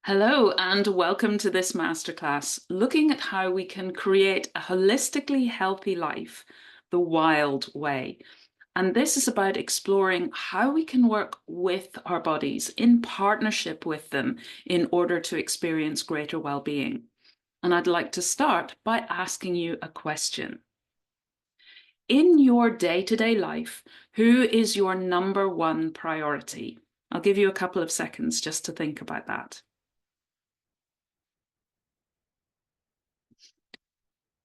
Hello, and welcome to this masterclass, looking at how we can create a holistically healthy life the wild way. And this is about exploring how we can work with our bodies in partnership with them in order to experience greater well-being. And I'd like to start by asking you a question. In your day-to-day life, who is your number one priority? I'll give you a couple of seconds just to think about that.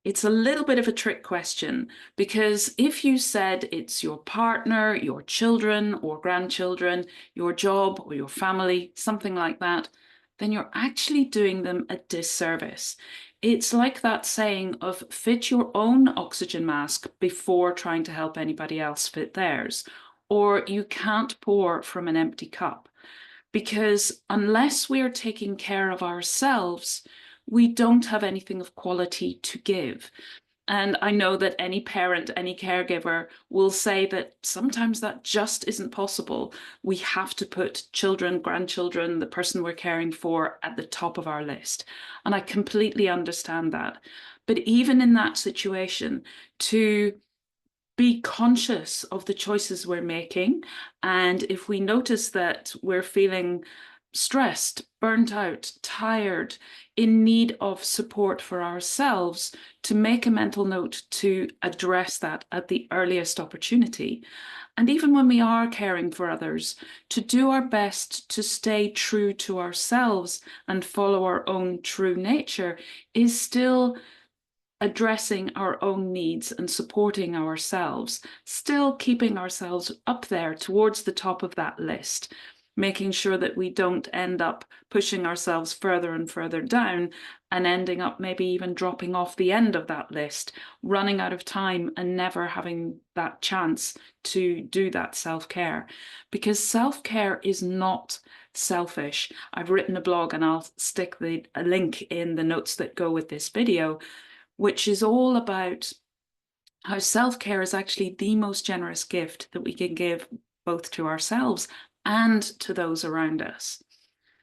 It's a little bit of a trick question because if you said it's your partner, your children or grandchildren, your job or your family, something like that, then you're actually doing them a disservice. It's like that saying of fit your own oxygen mask before trying to help anybody else fit theirs, or you can't pour from an empty cup. Because unless we are taking care of ourselves, we don't have anything of quality to give. And I know that any parent, any caregiver will say that sometimes that just isn't possible. We have to put children, grandchildren, the person we're caring for at the top of our list. And I completely understand that. But even in that situation, to be conscious of the choices we're making. And if we notice that we're feeling stressed, burnt out, tired, in need of support for ourselves, to make a mental note to address that at the earliest opportunity. And even when we are caring for others, to do our best to stay true to ourselves and follow our own true nature is still addressing our own needs and supporting ourselves, still keeping ourselves up there towards the top of that list, making sure that we don't end up pushing ourselves further and further down and ending up maybe even dropping off the end of that list, running out of time and never having that chance to do that self-care. Because self-care is not selfish. I've written a blog and I'll stick a link in the notes that go with this video, which is all about how self-care is actually the most generous gift that we can give both to ourselves and to those around us.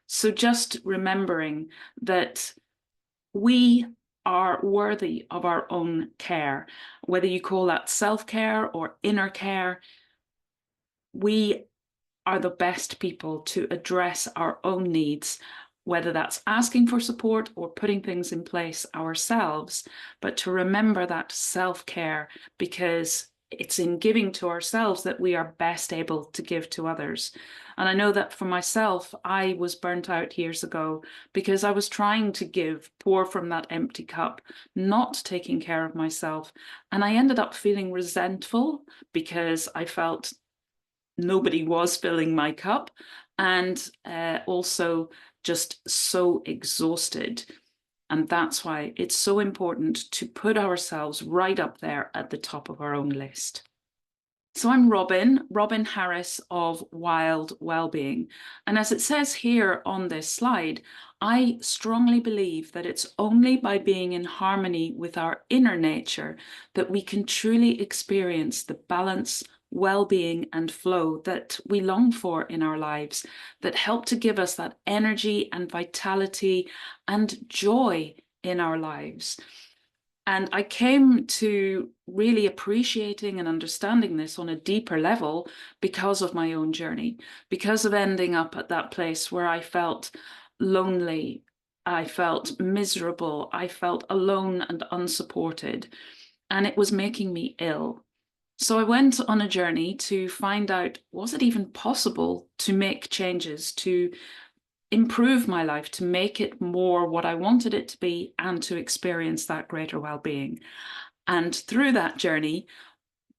So just remembering that we are worthy of our own care, whether you call that self-care or inner care, we are the best people to address our own needs, whether that's asking for support or putting things in place ourselves, but to remember that self-care, because it's in giving to ourselves that we are best able to give to others. And I know that for myself, I was burnt out years ago because I was trying to pour from that empty cup, not taking care of myself. And I ended up feeling resentful because I felt nobody was filling my cup, and also just so exhausted. And that's why it's so important to put ourselves right up there at the top of our own list. So I'm Robin Harris of Wild Wellbeing. And as it says here on this slide, I strongly believe that it's only by being in harmony with our inner nature that we can truly experience the balance, well-being and flow that we long for in our lives, that help to give us that energy and vitality and joy in our lives. And I came to really appreciating and understanding this on a deeper level because of my own journey, because of ending up at that place where I felt lonely, I felt miserable, I felt alone and unsupported, and it was making me ill. So I went on a journey to find out, was it even possible to make changes, to improve my life, to make it more what I wanted it to be, and to experience that greater well-being. And through that journey,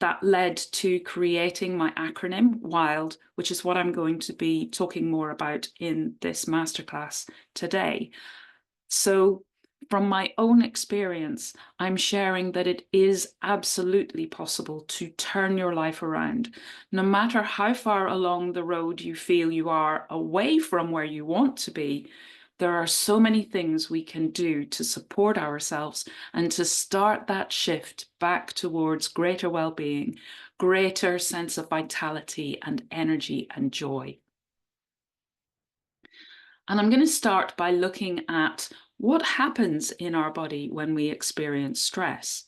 that led to creating my acronym, WILD, which is what I'm going to be talking more about in this masterclass today. So from my own experience, I'm sharing that it is absolutely possible to turn your life around. No matter how far along the road you feel you are away from where you want to be, there are so many things we can do to support ourselves and to start that shift back towards greater well-being, greater sense of vitality and energy and joy. And I'm going to start by looking at what happens in our body when we experience stress.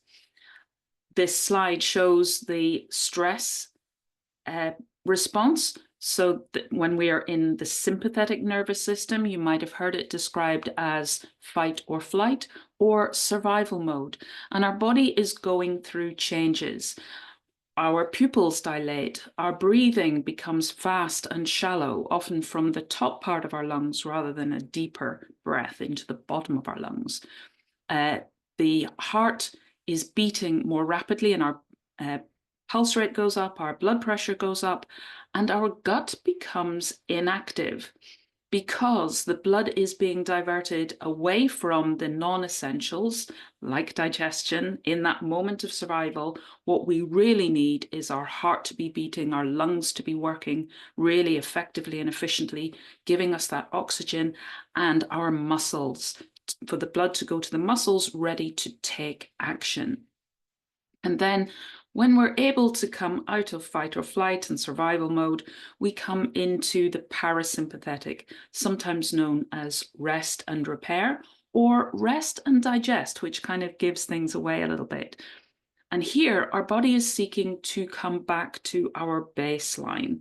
This slide shows the stress response. So when we are in the sympathetic nervous system, you might have heard it described as fight or flight or survival mode. And our body is going through changes. Our pupils dilate, our breathing becomes fast and shallow, often from the top part of our lungs rather than a deeper breath into the bottom of our lungs. The heart is beating more rapidly and our pulse rate goes up, our blood pressure goes up, and our gut becomes inactive because the blood is being diverted away from the non-essentials like digestion. In that moment of survival, what we really need is our heart to be beating, our lungs to be working really effectively and efficiently, giving us that oxygen, and our muscles, for the blood to go to the muscles ready to take action. And then when we're able to come out of fight or flight and survival mode, we come into the parasympathetic, sometimes known as rest and repair, or rest and digest, which kind of gives things away a little bit. And here, our body is seeking to come back to our baseline,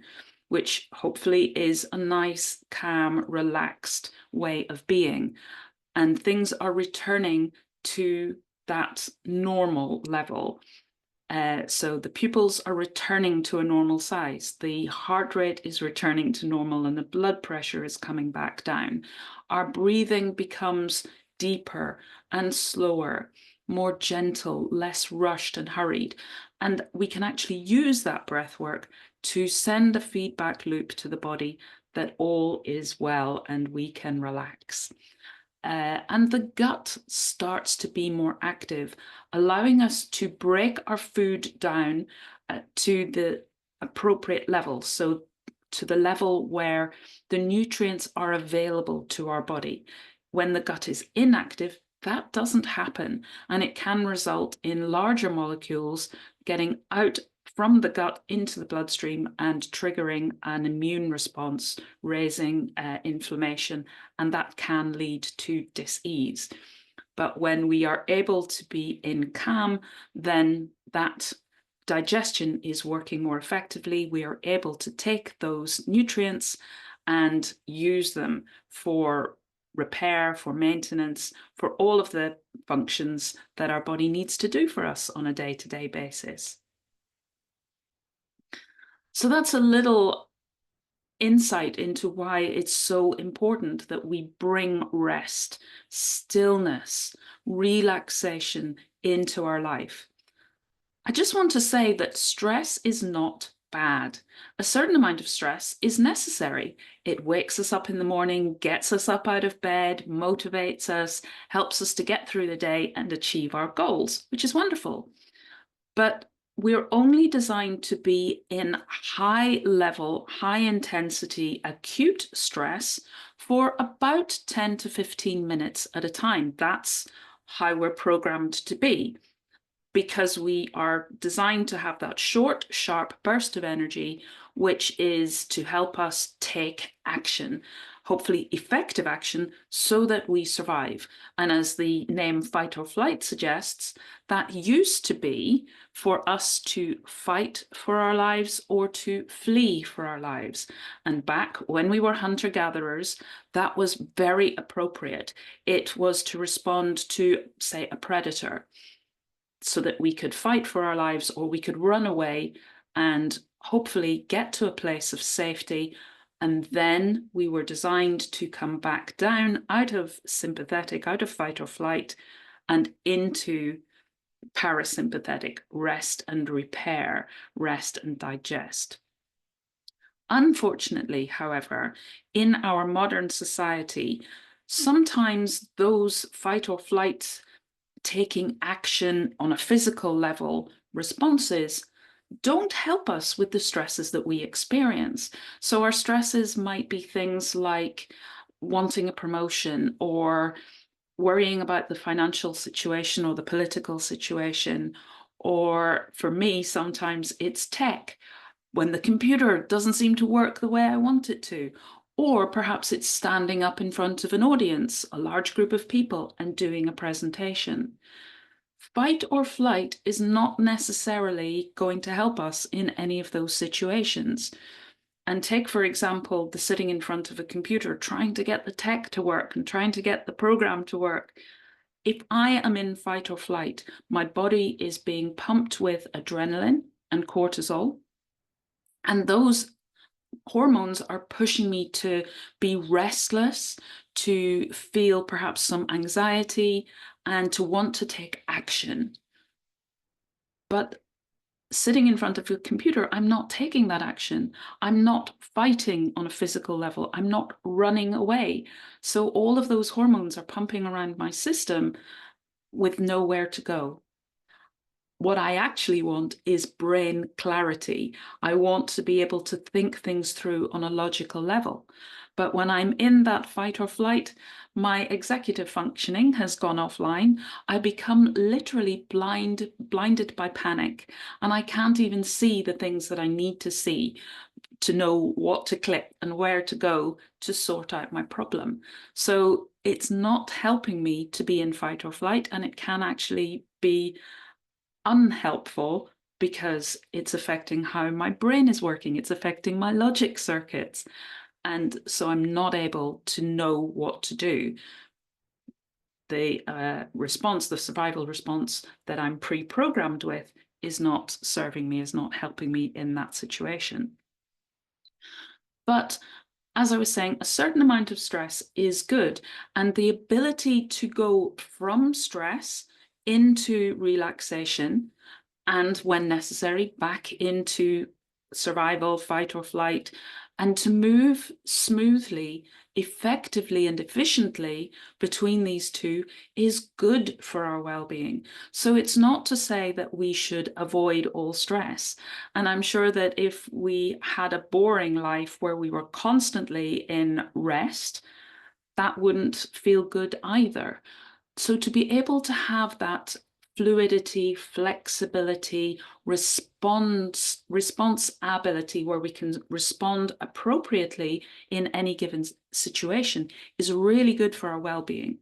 which hopefully is a nice, calm, relaxed way of being. And things are returning to that normal level. So the pupils are returning to a normal size, the heart rate is returning to normal, and the blood pressure is coming back down. Our breathing becomes deeper and slower, more gentle, less rushed and hurried. And we can actually use that breath work to send a feedback loop to the body that all is well and we can relax. And the gut starts to be more active, allowing us to break our food down to the appropriate level. So to the level where the nutrients are available to our body. When the gut is inactive, that doesn't happen, and it can result in larger molecules getting out from the gut into the bloodstream and triggering an immune response, raising inflammation, and that can lead to dis-ease. But when we are able to be in calm, then that digestion is working more effectively. We are able to take those nutrients and use them for repair, for maintenance, for all of the functions that our body needs to do for us on a day-to-day basis. So that's a little insight into why it's so important that we bring rest, stillness, relaxation into our life. I just want to say that stress is not bad. A certain amount of stress is necessary. It wakes us up in the morning, gets us up out of bed, motivates us, helps us to get through the day and achieve our goals, which is wonderful. But we're only designed to be in high level, high intensity, acute stress for about 10 to 15 minutes at a time. That's how we're programmed to be, because we are designed to have that short, sharp burst of energy, which is to help us take action, hopefully effective action, so that we survive. And as the name fight or flight suggests, that used to be for us to fight for our lives or to flee for our lives. And back when we were hunter-gatherers, that was very appropriate. It was to respond to, say, a predator, so that we could fight for our lives or we could run away and hopefully get to a place of safety. And then we were designed to come back down out of sympathetic, out of fight or flight, and into parasympathetic, rest and repair, rest and digest. Unfortunately, however, in our modern society, sometimes those fight or flight, taking action on a physical level responses don't help us with the stresses that we experience. So our stresses might be things like wanting a promotion or worrying about the financial situation or the political situation. Or for me, sometimes it's tech, when the computer doesn't seem to work the way I want it to. Or perhaps it's standing up in front of an audience, a large group of people, and doing a presentation. Fight or flight is not necessarily going to help us in any of those situations. And take, for example, the sitting in front of a computer, trying to get the tech to work and trying to get the program to work. If I am in fight or flight, my body is being pumped with adrenaline and cortisol, and those hormones are pushing me to be restless, to feel perhaps some anxiety, and to want to take action. But sitting in front of a computer, I'm not taking that action. I'm not fighting on a physical level. I'm not running away. So all of those hormones are pumping around my system with nowhere to go. What I actually want is brain clarity. I want to be able to think things through on a logical level. But when I'm in that fight or flight, my executive functioning has gone offline. I become literally blinded by panic, and I can't even see the things that I need to see to know what to click and where to go to sort out my problem. So it's not helping me to be in fight or flight, and it can actually be unhelpful because it's affecting how my brain is working. It's affecting my logic circuits. And so I'm not able to know what to do. The response, the survival response that I'm pre-programmed with is not serving me, is not helping me in that situation. But as I was saying, a certain amount of stress is good. And the ability to go from stress into relaxation, and when necessary, back into survival, fight or flight, and to move smoothly, effectively, and efficiently between these two is good for our well-being. So it's not to say that we should avoid all stress. And I'm sure that if we had a boring life where we were constantly in rest, that wouldn't feel good either. So to be able to have that fluidity, flexibility, response ability where we can respond appropriately in any given situation is really good for our well-being.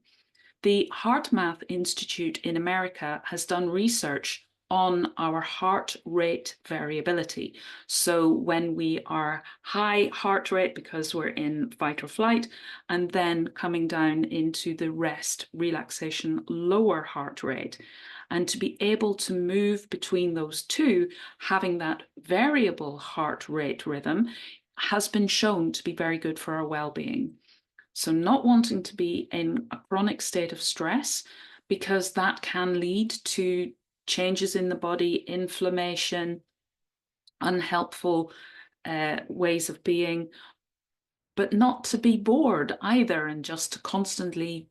The HeartMath Institute in America has done research on our heart rate variability. So when we are high heart rate because we're in fight or flight, and then coming down into the rest, relaxation, lower heart rate. And to be able to move between those two, having that variable heart rate rhythm has been shown to be very good for our well-being. So not wanting to be in a chronic state of stress, because that can lead to changes in the body, inflammation, unhelpful ways of being, but not to be bored either and just to constantly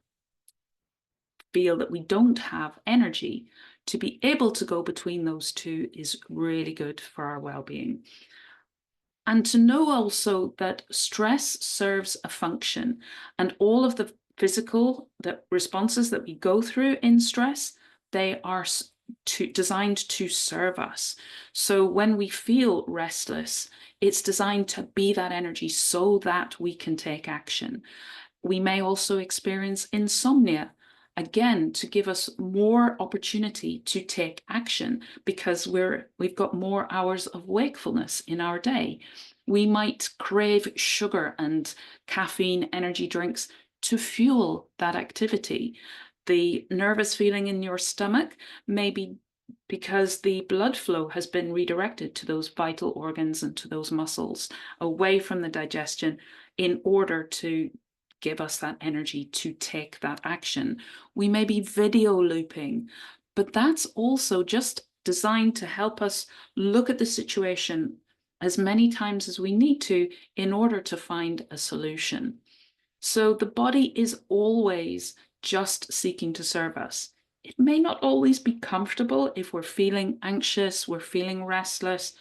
feel that we don't have energy. To be able to go between those two is really good for our well-being. And to know also that stress serves a function, and all of the physical responses that we go through in stress, they are designed to serve us. So when we feel restless, it's designed to be that energy so that we can take action. We may also experience insomnia, again, to give us more opportunity to take action because we've got more hours of wakefulness in our day. We might crave sugar and caffeine energy drinks to fuel that activity. The nervous feeling in your stomach may be because the blood flow has been redirected to those vital organs and to those muscles away from the digestion in order to give us that energy to take that action. We may be video looping, but that's also just designed to help us look at the situation as many times as we need to in order to find a solution. So the body is always just seeking to serve us. It may not always be comfortable if we're feeling anxious, we're feeling restless,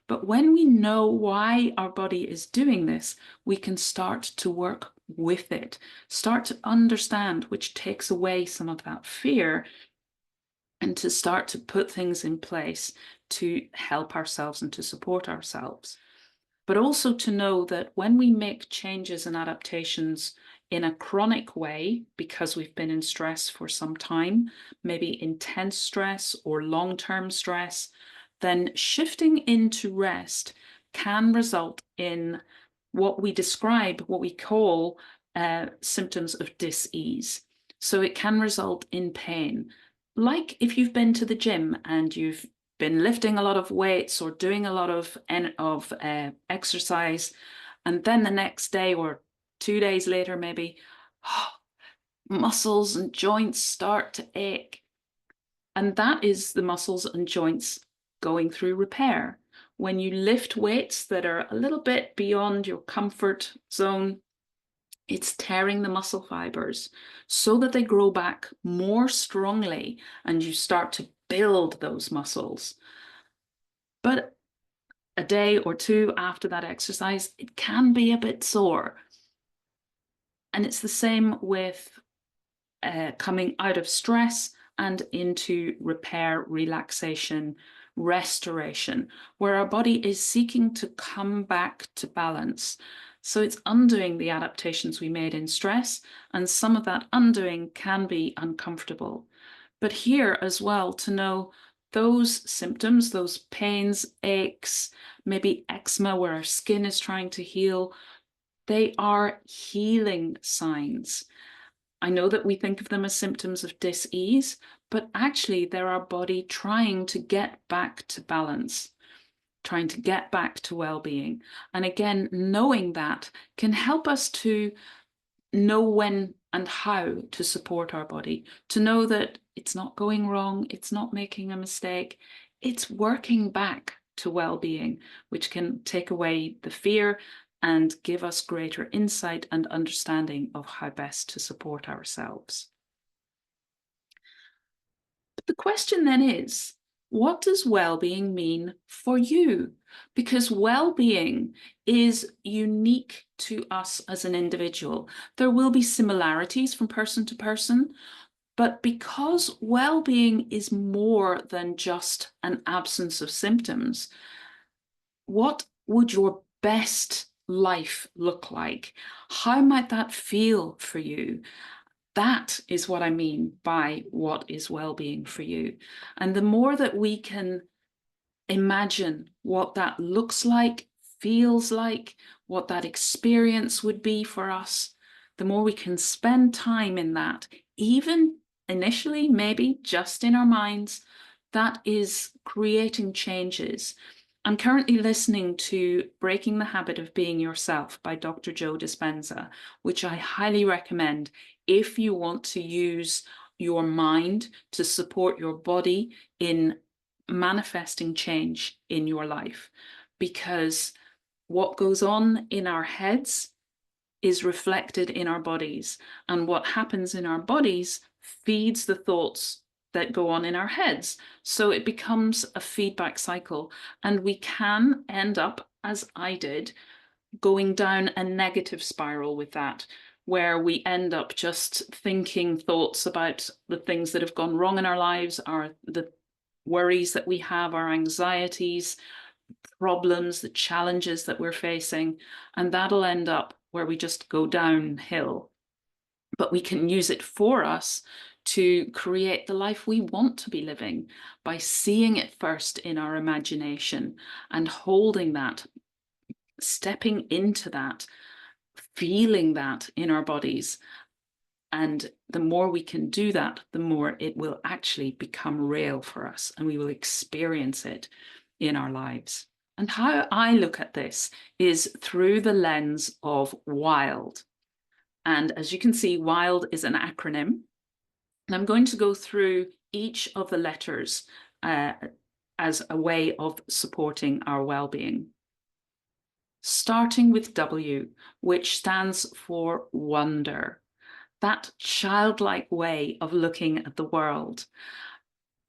but when we know why our body is doing this, we can start to work with it, start to understand, which takes away some of that fear, and to start to put things in place to help ourselves and to support ourselves. but also to know that when we make changes and adaptations in a chronic way, because we've been in stress for some time, maybe intense stress or long-term stress, then shifting into rest can result in what we call symptoms of dis-ease. So it can result in pain. Like if you've been to the gym and you've been lifting a lot of weights or doing a lot of exercise, and then the next day or 2 days later, maybe, muscles and joints start to ache. And that is the muscles and joints going through repair. When you lift weights that are a little bit beyond your comfort zone, it's tearing the muscle fibers so that they grow back more strongly and you start to build those muscles. But a day or two after that exercise, it can be a bit sore. And it's the same with coming out of stress and into repair, relaxation, restoration, where our body is seeking to come back to balance. So it's undoing the adaptations we made in stress, and some of that undoing can be uncomfortable. But here as well, to know those symptoms, those pains, aches, maybe eczema where our skin is trying to heal, they are healing signs. I know that we think of them as symptoms of dis-ease, but actually they're our body trying to get back to balance, trying to get back to well-being. And again, knowing that can help us to know when and how to support our body, to know that it's not going wrong, it's not making a mistake, it's working back to well-being, which can take away the fear and give us greater insight and understanding of how best to support ourselves. But the question then is, what does well-being mean for you? Because well-being is unique to us as an individual. There will be similarities from person to person, but because well-being is more than just an absence of symptoms, what would your best life look like? How might that feel for you? That is what I mean by what is well-being for you. And the more that we can imagine what that looks like, feels like, what that experience would be for us, the more we can spend time in that, even initially, maybe just in our minds, that is creating changes. I'm currently listening to Breaking the Habit of Being Yourself by Dr. Joe Dispenza, which I highly recommend if you want to use your mind to support your body in manifesting change in your life. Because what goes on in our heads is reflected in our bodies, and what happens in our bodies feeds the thoughts that go on in our heads. So it becomes a feedback cycle, and we can end up, as I did, going down a negative spiral with that, where we end up just thinking thoughts about the things that have gone wrong in our lives, the worries that we have, our anxieties, problems, the challenges that we're facing, and that'll end up where we just go downhill. But we can use it for us to create the life we want to be living by seeing it first in our imagination and holding that, stepping into that, feeling that in our bodies. And the more we can do that, the more it will actually become real for us and we will experience it in our lives. And how I look at this is through the lens of WILD. And as you can see, WILD is an acronym. And I'm going to go through each of the letters as a way of supporting our well-being. Starting with W, which stands for wonder. That childlike way of looking at the world.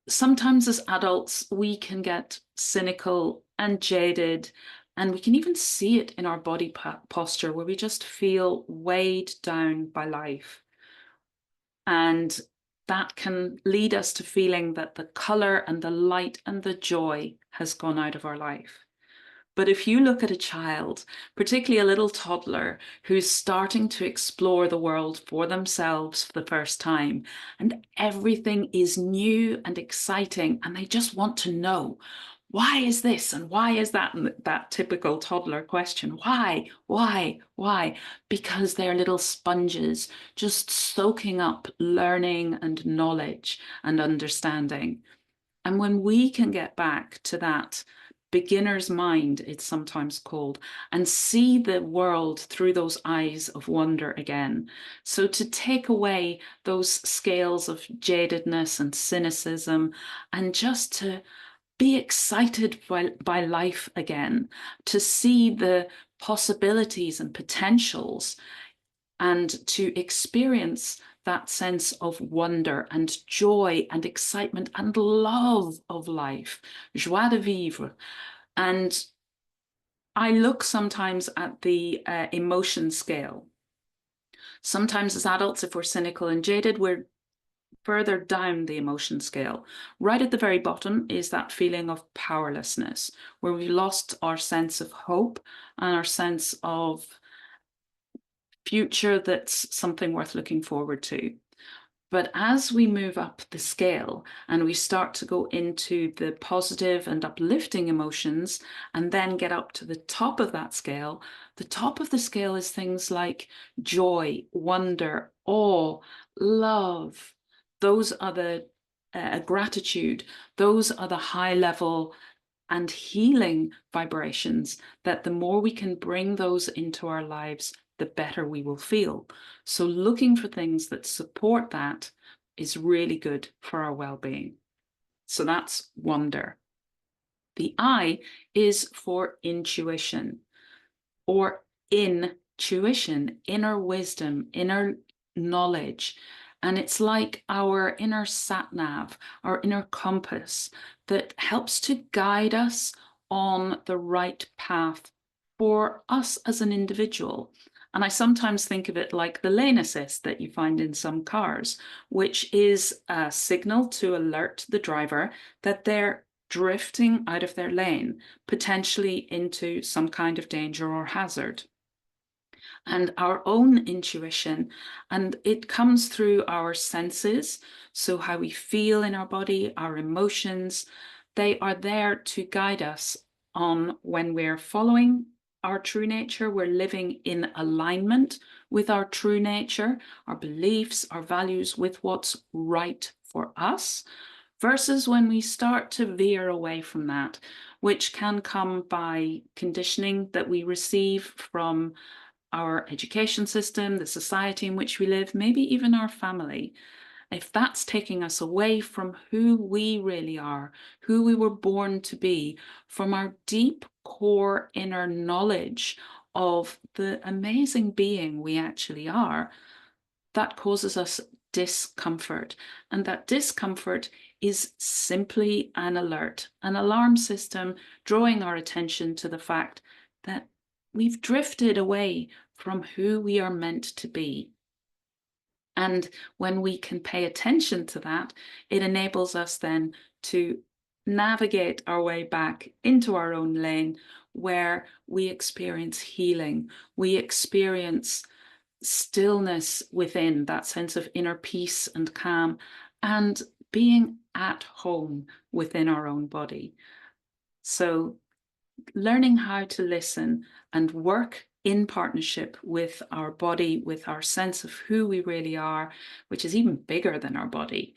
Sometimes as adults, we can get cynical and jaded, and we can even see it in our body posture where we just feel weighed down by life. And that can lead us to feeling that the color and the light and the joy has gone out of our life. But if you look at a child, particularly a little toddler who's starting to explore the world for themselves for the first time, and everything is new and exciting, and they just want to know, why is this and why is that? And that typical toddler question, why? Because they're little sponges just soaking up learning and knowledge and understanding. And when we can get back to that beginner's mind, it's sometimes called, and see the world through those eyes of wonder again. So to take away those scales of jadedness and cynicism, and just to be excited by life again, to see the possibilities and potentials, and to experience that sense of wonder and joy and excitement and love of life, joie de vivre. And I look sometimes at the emotion scale. Sometimes as adults, if we're cynical and jaded, we're further down the emotion scale. Right at the very bottom is that feeling of powerlessness, where we lost our sense of hope and our sense of future that's something worth looking forward to. But as we move up the scale and we start to go into the positive and uplifting emotions, and then get up to the top of that scale, the top of the scale is things like joy, wonder, awe, love. Those are the gratitude. Those are the high level and healing vibrations that the more we can bring those into our lives, the better we will feel. So looking for things that support that is really good for our well-being. So that's wonder. The I is for intuition, or intuition, inner wisdom, inner knowledge. And it's like our inner sat nav, our inner compass that helps to guide us on the right path for us as an individual. And I sometimes think of it like the lane assist that you find in some cars, which is a signal to alert the driver that they're drifting out of their lane, potentially into some kind of danger or hazard. And our own intuition, and it comes through our senses, so how we feel in our body, our emotions, they are there to guide us on when we're following our true nature, we're living in alignment with our true nature, our beliefs, our values, with what's right for us, versus when we start to veer away from that, which can come by conditioning that we receive from our education system, the society in which we live, maybe even our family. If that's taking us away from who we really are, who we were born to be, from our deep core inner knowledge of the amazing being we actually are, that causes us discomfort. And that discomfort is simply an alert, an alarm system drawing our attention to the fact that we've drifted away from who we are meant to be. And when we can pay attention to that, it enables us then to navigate our way back into our own lane, where we experience healing, we experience stillness within, that sense of inner peace and calm, and being at home within our own body. So learning how to listen and work in partnership with our body, with our sense of who we really are, which is even bigger than our body,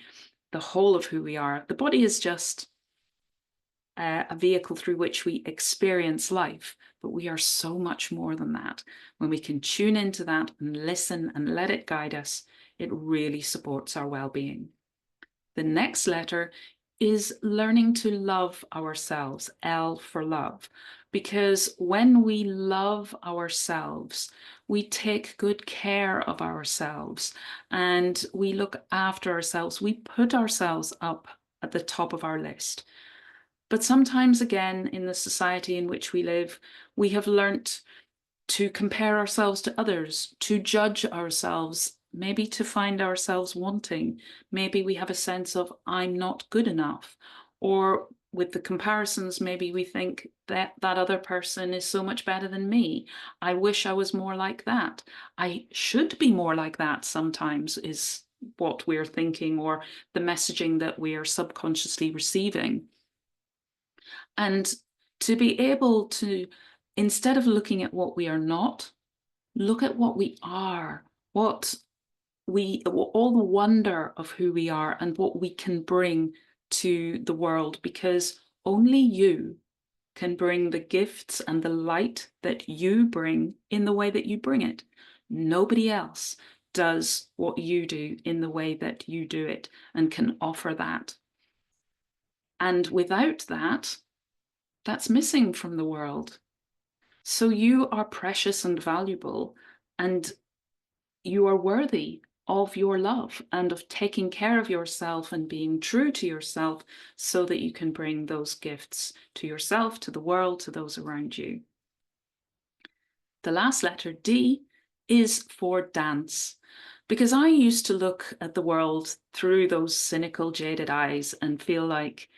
the whole of who we are. The body is just a vehicle through which we experience life, but we are so much more than that. When we can tune into that and listen and let it guide us, it really supports our well-being. The next letter is learning to love ourselves, L for love, because when we love ourselves, we take good care of ourselves and we look after ourselves. We put ourselves up at the top of our list. But sometimes, again, in the society in which we live, we have learnt to compare ourselves to others, to judge ourselves, maybe to find ourselves wanting. Maybe we have a sense of, I'm not good enough, or with the comparisons, maybe we think that that other person is so much better than me. I wish I was more like that. I should be more like that sometimes, is what we're thinking, or the messaging that we are subconsciously receiving. And to be able to, instead of looking at what we are not, look at what we are, all the wonder of who we are and what we can bring to the world, because only you can bring the gifts and the light that you bring in the way that you bring it. Nobody else does what you do in the way that you do it and can offer that. And without that, that's missing from the world. So you are precious and valuable, and you are worthy of your love and of taking care of yourself and being true to yourself, so that you can bring those gifts to yourself, to the world, to those around you. The last letter, D, is for dance. Because I used to look at the world through those cynical, jaded eyes and feel like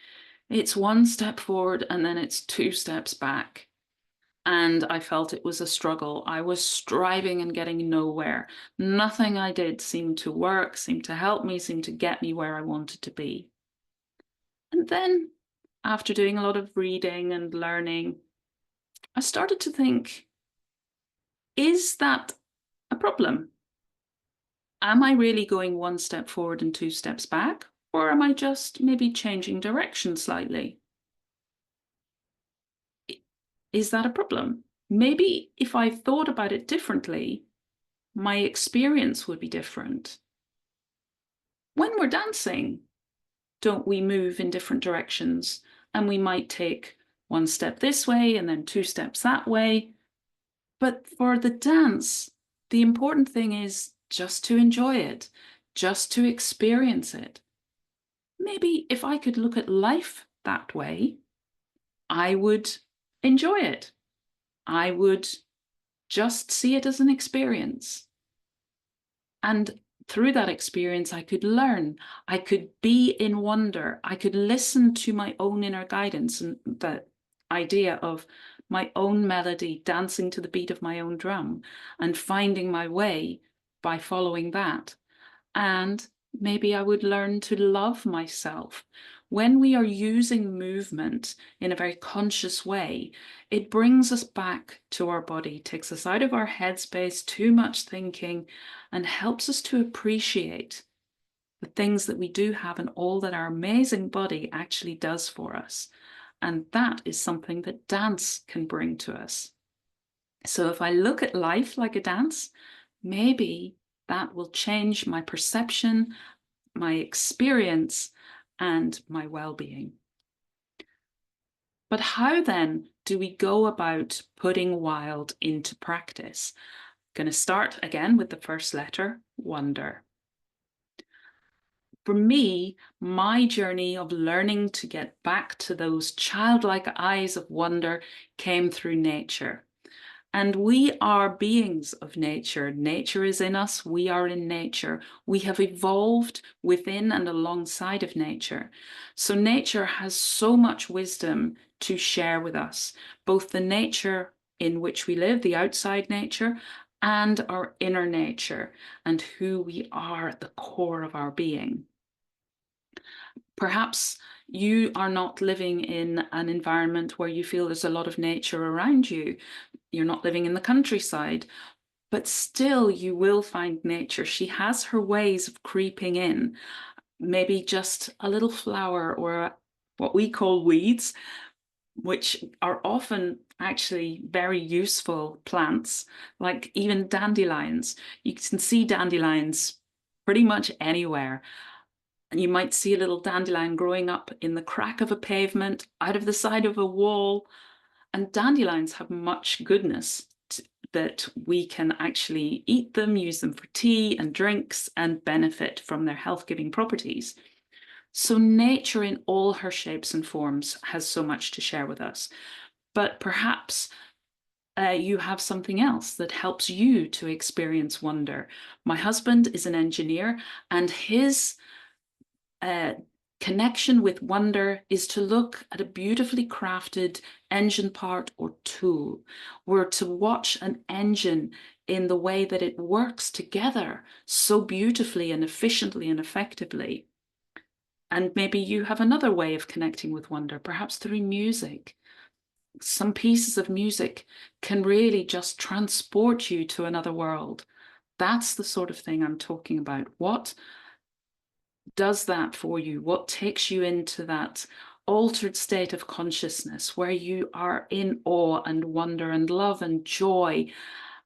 it's one step forward and then it's two steps back. And I felt it was a struggle. I was striving and getting nowhere. Nothing I did seemed to work, seemed to help me, seemed to get me where I wanted to be. And then, after doing a lot of reading and learning, I started to think, is that a problem? Am I really going one step forward and two steps back? Or am I just maybe changing direction slightly? Is that a problem? Maybe if I thought about it differently, my experience would be different. When we're dancing, don't we move in different directions? And we might take one step this way and then two steps that way. But for the dance, the important thing is just to enjoy it, just to experience it. Maybe if I could look at life that way, I would enjoy it. I would just see it as an experience. And through that experience, I could learn, I could be in wonder, I could listen to my own inner guidance, and the idea of my own melody dancing to the beat of my own drum and finding my way by following that. And maybe I would learn to love myself. When we are using movement in a very conscious way, it brings us back to our body, takes us out of our headspace, too much thinking, and helps us to appreciate the things that we do have and all that our amazing body actually does for us. And that is something that dance can bring to us. So if I look at life like a dance, maybe that will change my perception, my experience, and my well-being. But how then do we go about putting wild into practice? I'm going to start again with the first letter, wonder. For me, my journey of learning to get back to those childlike eyes of wonder came through nature. And we are beings of nature. Nature is in us. We are in nature. We have evolved within and alongside of nature. So nature has so much wisdom to share with us, both the nature in which we live, the outside nature, and our inner nature, and who we are at the core of our being. Perhaps you are not living in an environment where you feel there's a lot of nature around you. You're not living in the countryside, but still you will find nature. She has her ways of creeping in, maybe just a little flower or what we call weeds, which are often actually very useful plants, like even dandelions. You can see dandelions pretty much anywhere. And you might see a little dandelion growing up in the crack of a pavement, out of the side of a wall. And dandelions have much goodness that we can actually eat them, use them for tea and drinks, and benefit from their health-giving properties. So nature in all her shapes and forms has so much to share with us. But perhaps you have something else that helps you to experience wonder. My husband is an engineer, and his Connection with wonder is to look at a beautifully crafted engine part or tool, or to watch an engine in the way that it works together so beautifully and efficiently and effectively. And maybe you have another way of connecting with wonder, perhaps through music. Some pieces of music can really just transport you to another world. That's the sort of thing I'm talking about. What does that for you? What takes you into that altered state of consciousness where you are in awe and wonder and love and joy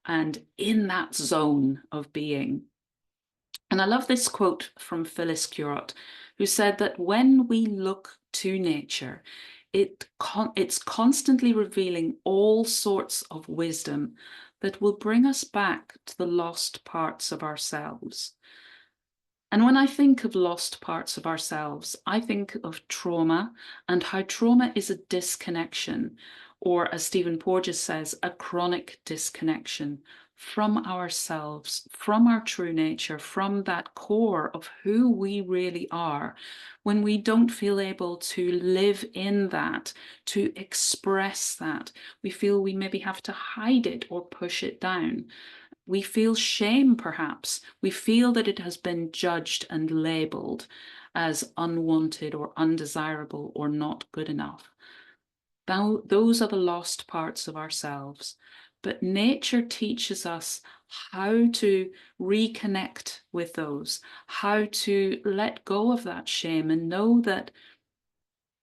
and in that zone of being? And I love this quote from Phyllis Curott, who said that when we look to nature, it's constantly revealing all sorts of wisdom that will bring us back to the lost parts of ourselves. And when I think of lost parts of ourselves, I think of trauma and how trauma is a disconnection, or as Stephen Porges says, a chronic disconnection from ourselves, from our true nature, from that core of who we really are. When we don't feel able to live in that, to express that, we feel we maybe have to hide it or push it down. We feel shame, perhaps. We feel that it has been judged and labeled as unwanted or undesirable or not good enough. Now, those are the lost parts of ourselves. But nature teaches us how to reconnect with those, how to let go of that shame and know that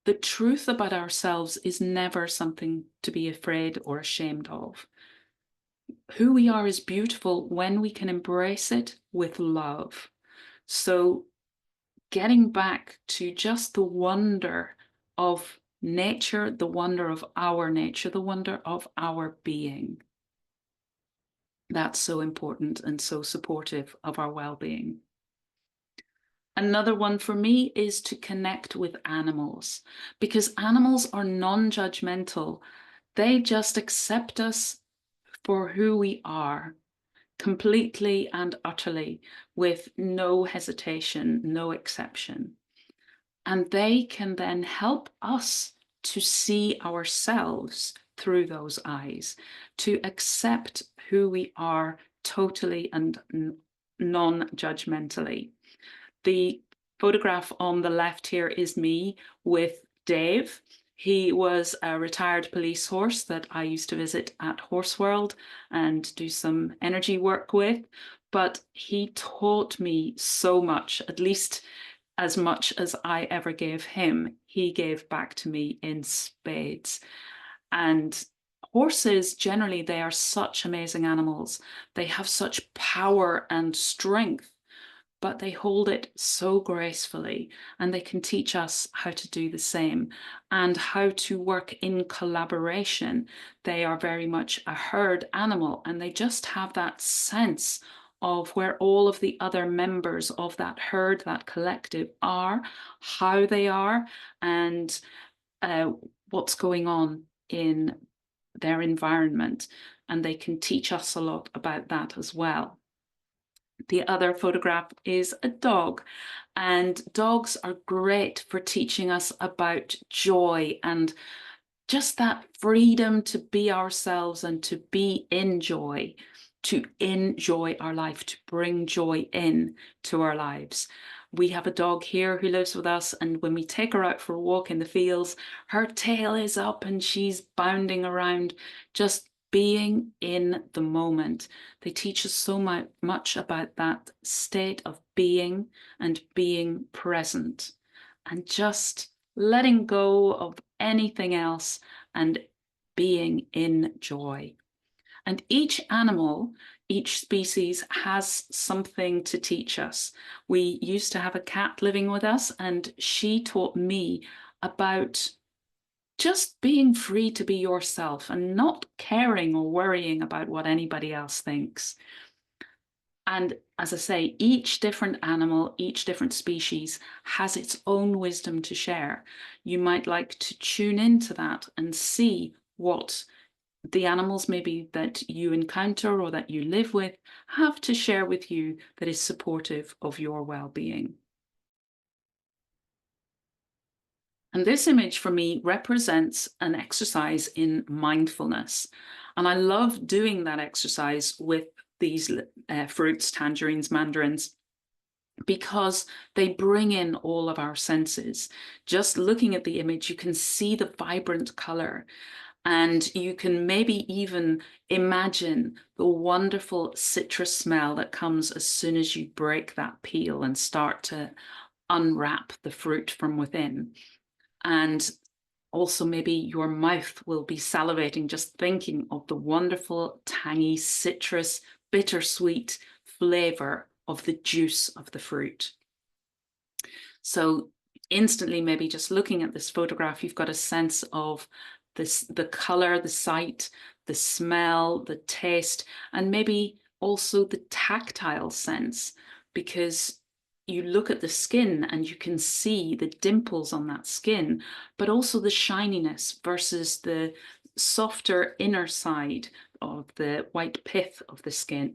the truth about ourselves is never something to be afraid or ashamed of. Who we are is beautiful when we can embrace it with love. So getting back to just the wonder of nature, the wonder of our nature, the wonder of our being. That's so important and so supportive of our well-being. Another one for me is to connect with animals, because animals are non-judgmental. They just accept us for who we are, completely and utterly, with no hesitation, no exception. And they can then help us to see ourselves through those eyes, to accept who we are totally and non-judgmentally. The photograph on the left here is me with Dave. He was a retired police horse that I used to visit at Horse World and do some energy work with. But he taught me so much, at least as much as I ever gave him. He gave back to me in spades. And horses, generally, they are such amazing animals. They have such power and strength, but they hold it so gracefully, and they can teach us how to do the same and how to work in collaboration. They are very much a herd animal, and they just have that sense of where all of the other members of that herd, that collective are, how they are, and what's going on in their environment. And they can teach us a lot about that as well. The other photograph is a dog, and dogs are great for teaching us about joy and just that freedom to be ourselves and to be in joy, to enjoy our life, to bring joy in to our lives. We have a dog here who lives with us, and when we take her out for a walk in the fields, her tail is up and she's bounding around, just being in the moment. They teach us so much about that state of being and being present and just letting go of anything else and being in joy. And each animal, each species has something to teach us. We used to have a cat living with us, and she taught me about just being free to be yourself and not caring or worrying about what anybody else thinks. And as I say, each different animal, each different species has its own wisdom to share. You might like to tune into that and see what the animals maybe that you encounter or that you live with have to share with you that is supportive of your well-being. And this image for me represents an exercise in mindfulness. And I love doing that exercise with these fruits, tangerines, mandarins, because they bring in all of our senses. Just looking at the image, you can see the vibrant color, and you can maybe even imagine the wonderful citrus smell that comes as soon as you break that peel and start to unwrap the fruit from within. And also, maybe your mouth will be salivating just thinking of the wonderful, tangy, citrus, bittersweet flavor of the juice of the fruit. So instantly, maybe just looking at this photograph, you've got a sense of this, the color, the sight, the smell, the taste, and maybe also the tactile sense, because you look at the skin and you can see the dimples on that skin, but also the shininess versus the softer inner side of the white pith of the skin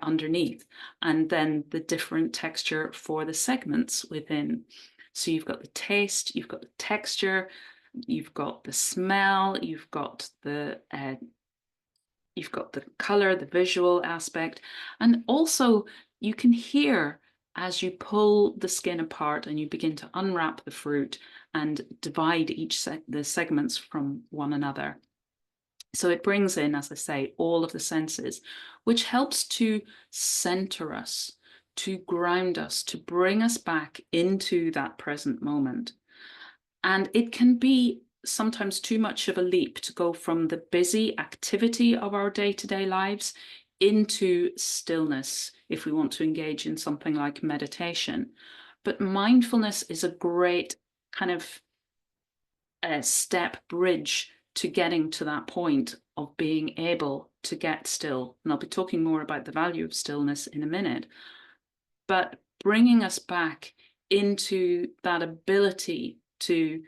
underneath, and then the different texture for the segments within. So you've got the taste, you've got the texture, you've got the smell, you've got the color, the visual aspect, and also you can hear as you pull the skin apart and you begin to unwrap the fruit and divide the segments from one another. So it brings in, as I say, all of the senses, which helps to center us, to ground us, to bring us back into that present moment. And it can be sometimes too much of a leap to go from the busy activity of our day-to-day lives into stillness if we want to engage in something like meditation. But mindfulness is a great kind of step bridge to getting to that point of being able to get still. And I'll be talking more about the value of stillness in a minute, but bringing us back into that ability to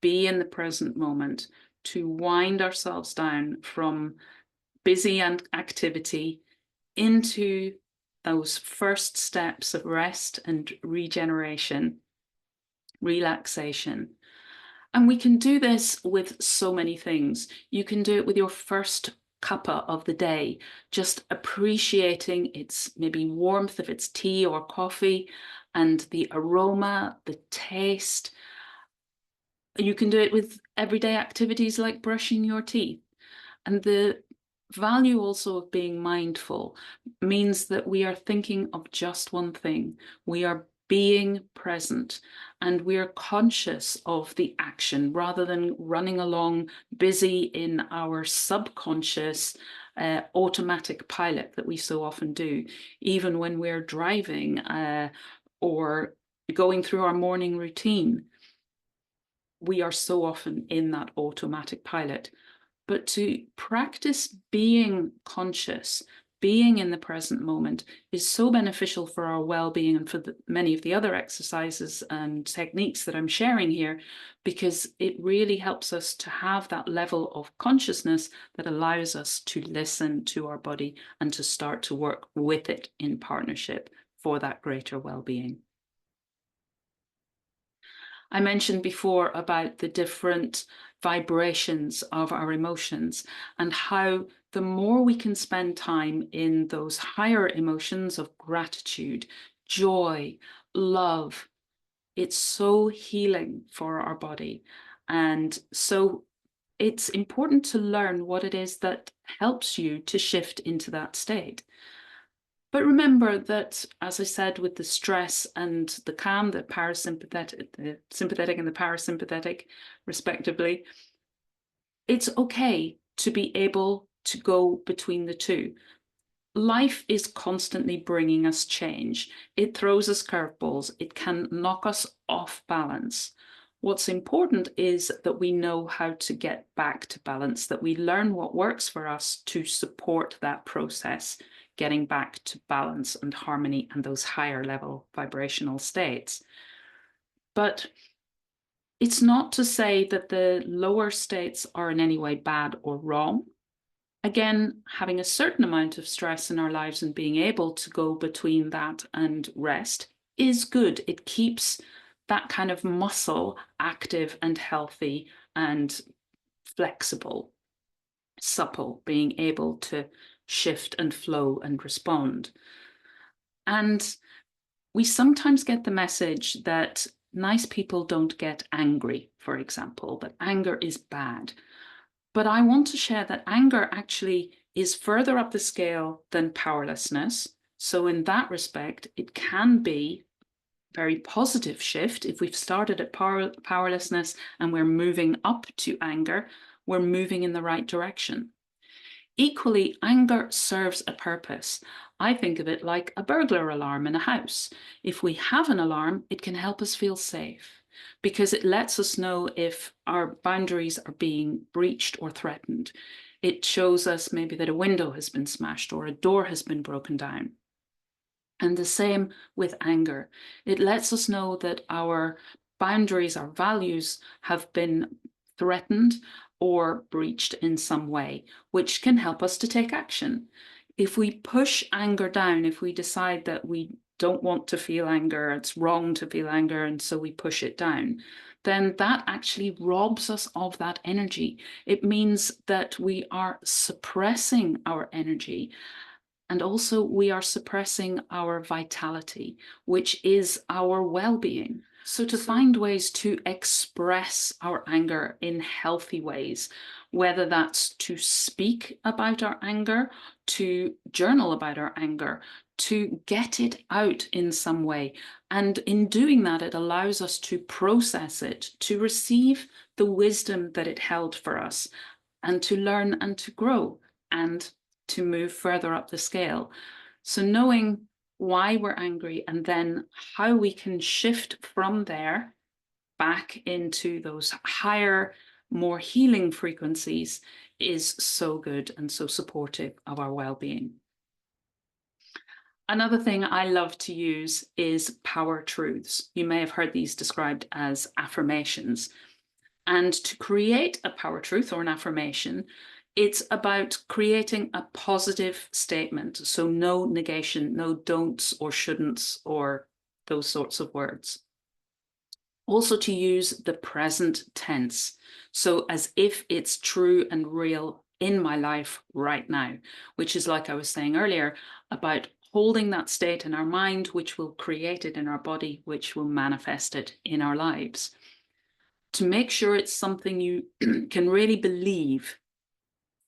be in the present moment, to wind ourselves down from busy and activity into those first steps of rest and regeneration, relaxation. And we can do this with so many things. You can do it with your first cuppa of the day, just appreciating its maybe warmth of its tea or coffee and the aroma, the taste. You can do it with everyday activities like brushing your teeth. And the value also of being mindful means that we are thinking of just one thing. We are being present, and we're conscious of the action rather than running along busy in our subconscious automatic pilot that we so often do, even when we're driving or going through our morning routine. We are so often in that automatic pilot. But to practice being conscious, being in the present moment, is so beneficial for our well-being and for many of the other exercises and techniques that I'm sharing here, because it really helps us to have that level of consciousness that allows us to listen to our body and to start to work with it in partnership for that greater well-being. I mentioned before about the different vibrations of our emotions and how the more we can spend time in those higher emotions of gratitude, joy, love, it's so healing for our body. And so it's important to learn what it is that helps you to shift into that state. But remember that, as I said, with the stress and the calm, the parasympathetic, the sympathetic and the parasympathetic, respectively, it's okay to be able to go between the two. Life is constantly bringing us change. It throws us curveballs. It can knock us off balance. What's important is that we know how to get back to balance, that we learn what works for us to support that process, getting back to balance and harmony and those higher level vibrational states. But it's not to say that the lower states are in any way bad or wrong. Again, having a certain amount of stress in our lives and being able to go between that and rest is good. It keeps that kind of muscle active and healthy and flexible, supple, being able to shift and flow and respond. And we sometimes get the message that nice people don't get angry, for example, that anger is bad. But I want to share that anger actually is further up the scale than powerlessness. So in that respect, it can be a very positive shift. If we've started at powerlessness and we're moving up to anger, we're moving in the right direction. Equally, anger serves a purpose. I think of it like a burglar alarm in a house. If we have an alarm, it can help us feel safe because it lets us know if our boundaries are being breached or threatened. It shows us maybe that a window has been smashed or a door has been broken down. And the same with anger. It lets us know that our boundaries, our values have been threatened or breached in some way, which can help us to take action. If we push anger down, if we decide that we don't want to feel anger, it's wrong to feel anger, and so we push it down, then that actually robs us of that energy. It means that we are suppressing our energy. And also, we are suppressing our vitality, which is our well-being. So to find ways to express our anger in healthy ways, whether that's to speak about our anger, to journal about our anger, to get it out in some way. And in doing that, it allows us to process it, to receive the wisdom that it held for us, and to learn and to grow and to move further up the scale. So knowing why we're angry and then how we can shift from there back into those higher, more healing frequencies is so good and so supportive of our well-being. Another thing I love to use is power truths. You may have heard these described as affirmations. And to create a power truth or an affirmation, it's about creating a positive statement. So no negation, no don'ts or shouldn'ts or those sorts of words. Also to use the present tense. So as if it's true and real in my life right now, which is, like I was saying earlier, about holding that state in our mind, which will create it in our body, which will manifest it in our lives. To make sure it's something you can really believe.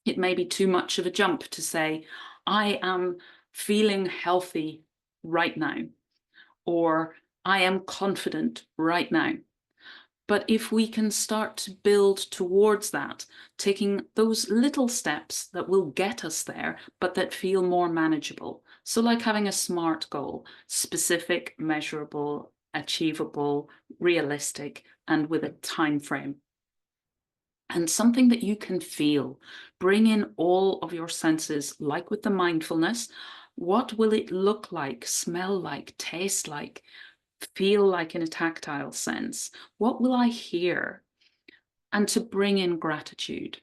It may be too much of a jump to say, I am feeling healthy right now, or I am confident right now. But if we can start to build towards that, taking those little steps that will get us there, but that feel more manageable. So like having a SMART goal, specific, measurable, achievable, realistic, and with a time frame. And something that you can feel. Bring in all of your senses, like with the mindfulness. What will it look like, smell like, taste like, feel like in a tactile sense? What will I hear? And to bring in gratitude.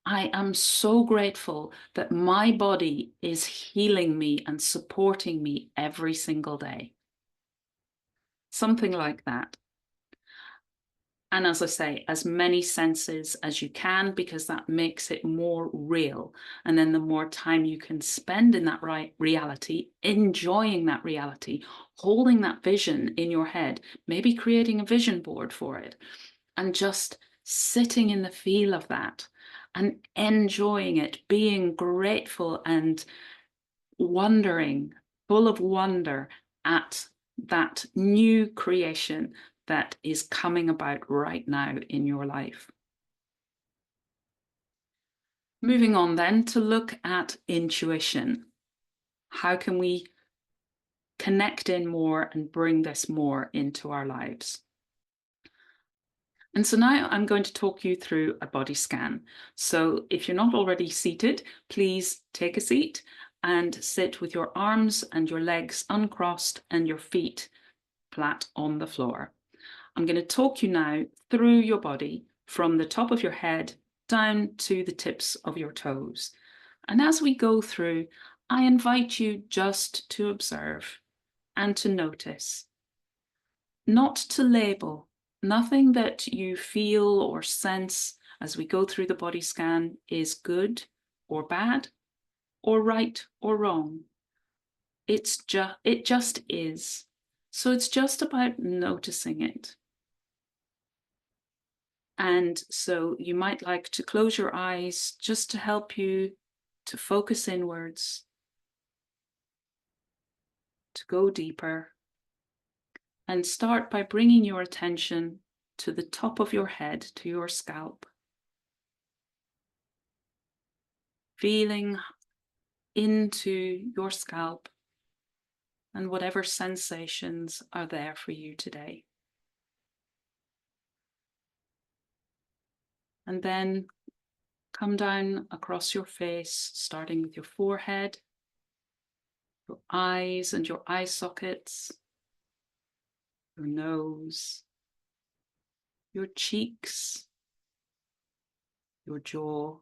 I am so grateful that my body is healing me and supporting me every single day. Something like that. And as I say, as many senses as you can, because that makes it more real. And then the more time you can spend in that reality, enjoying that reality, holding that vision in your head, maybe creating a vision board for it, and just sitting in the feel of that and enjoying it, being grateful and wondering, full of wonder at that new creation that is coming about right now in your life. Moving on then to look at intuition. How can we connect in more and bring this more into our lives? And so now I'm going to talk you through a body scan. So if you're not already seated, please take a seat and sit with your arms and your legs uncrossed and your feet flat on the floor. I'm going to talk you now through your body from the top of your head down to the tips of your toes. And as we go through, I invite you just to observe and to notice. Not to label. Nothing that you feel or sense as we go through the body scan is good or bad or right or wrong. It just is. So it's just about noticing it. And so you might like to close your eyes just to help you to focus inwards, to go deeper, and start by bringing your attention to the top of your head, to your scalp, feeling into your scalp and whatever sensations are there for you today. And then come down across your face, starting with your forehead, your eyes and your eye sockets, your nose, your cheeks, your jaw,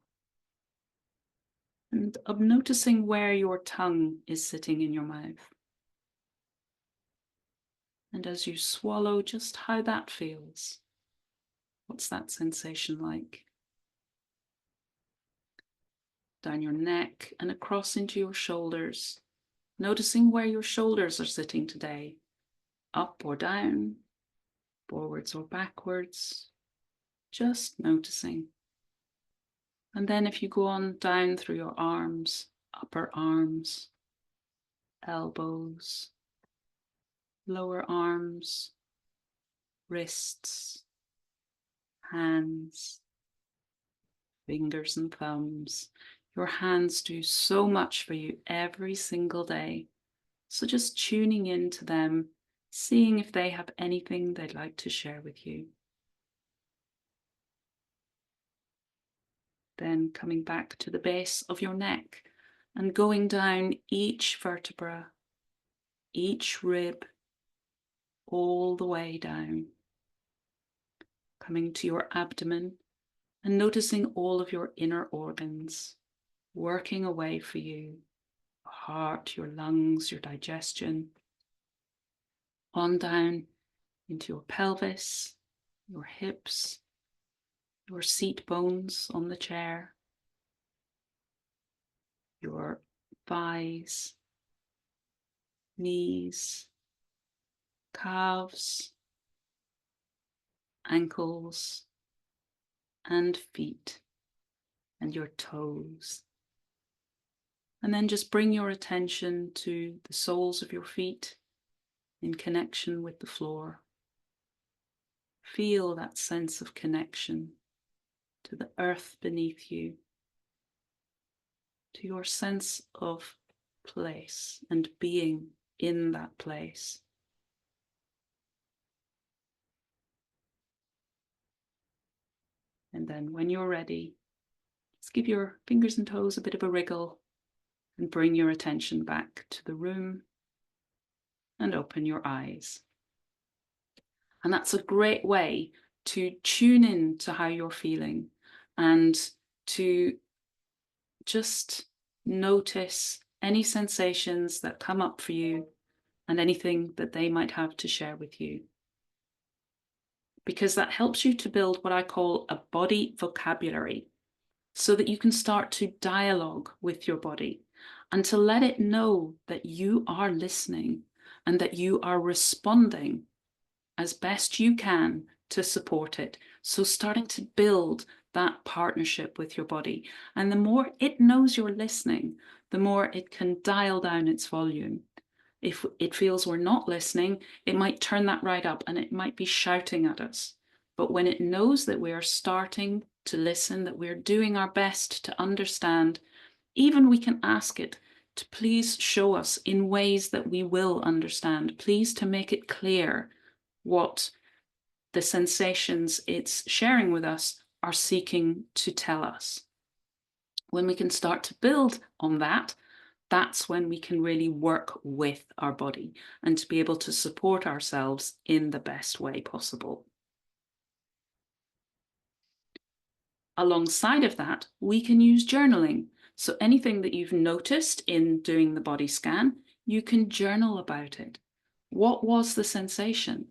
and of noticing where your tongue is sitting in your mouth. And as you swallow, just how that feels. What's that sensation like? Down your neck and across into your shoulders, noticing where your shoulders are sitting today, up or down, forwards or backwards, just noticing. And then if you go on down through your arms, upper arms, elbows, lower arms, wrists, hands, fingers and thumbs. Your hands do so much for you every single day. So just tuning into them, seeing if they have anything they'd like to share with you. Then coming back to the base of your neck and going down each vertebra, each rib, all the way down. Coming to your abdomen and noticing all of your inner organs working away for you. Your heart, your lungs, your digestion. On down into your pelvis, your hips, your seat bones on the chair, your thighs, knees, calves, ankles, and feet, and your toes. And then just bring your attention to the soles of your feet in connection with the floor. Feel that sense of connection to the earth beneath you, to your sense of place and being in that place. And then when you're ready, just give your fingers and toes a bit of a wriggle and bring your attention back to the room and open your eyes. And that's a great way to tune in to how you're feeling and to just notice any sensations that come up for you and anything that they might have to share with you. Because that helps you to build what I call a body vocabulary, so that you can start to dialogue with your body and to let it know that you are listening and that you are responding as best you can to support it. So starting to build that partnership with your body. And the more it knows you're listening, the more it can dial down its volume. If it feels we're not listening, it might turn that right up and it might be shouting at us. But when it knows that we are starting to listen, that we're doing our best to understand, even we can ask it to please show us in ways that we will understand, please to make it clear what the sensations it's sharing with us are seeking to tell us. When we can start to build on that, that's when we can really work with our body and to be able to support ourselves in the best way possible. Alongside of that, we can use journaling. So anything that you've noticed in doing the body scan, you can journal about it. What was the sensation?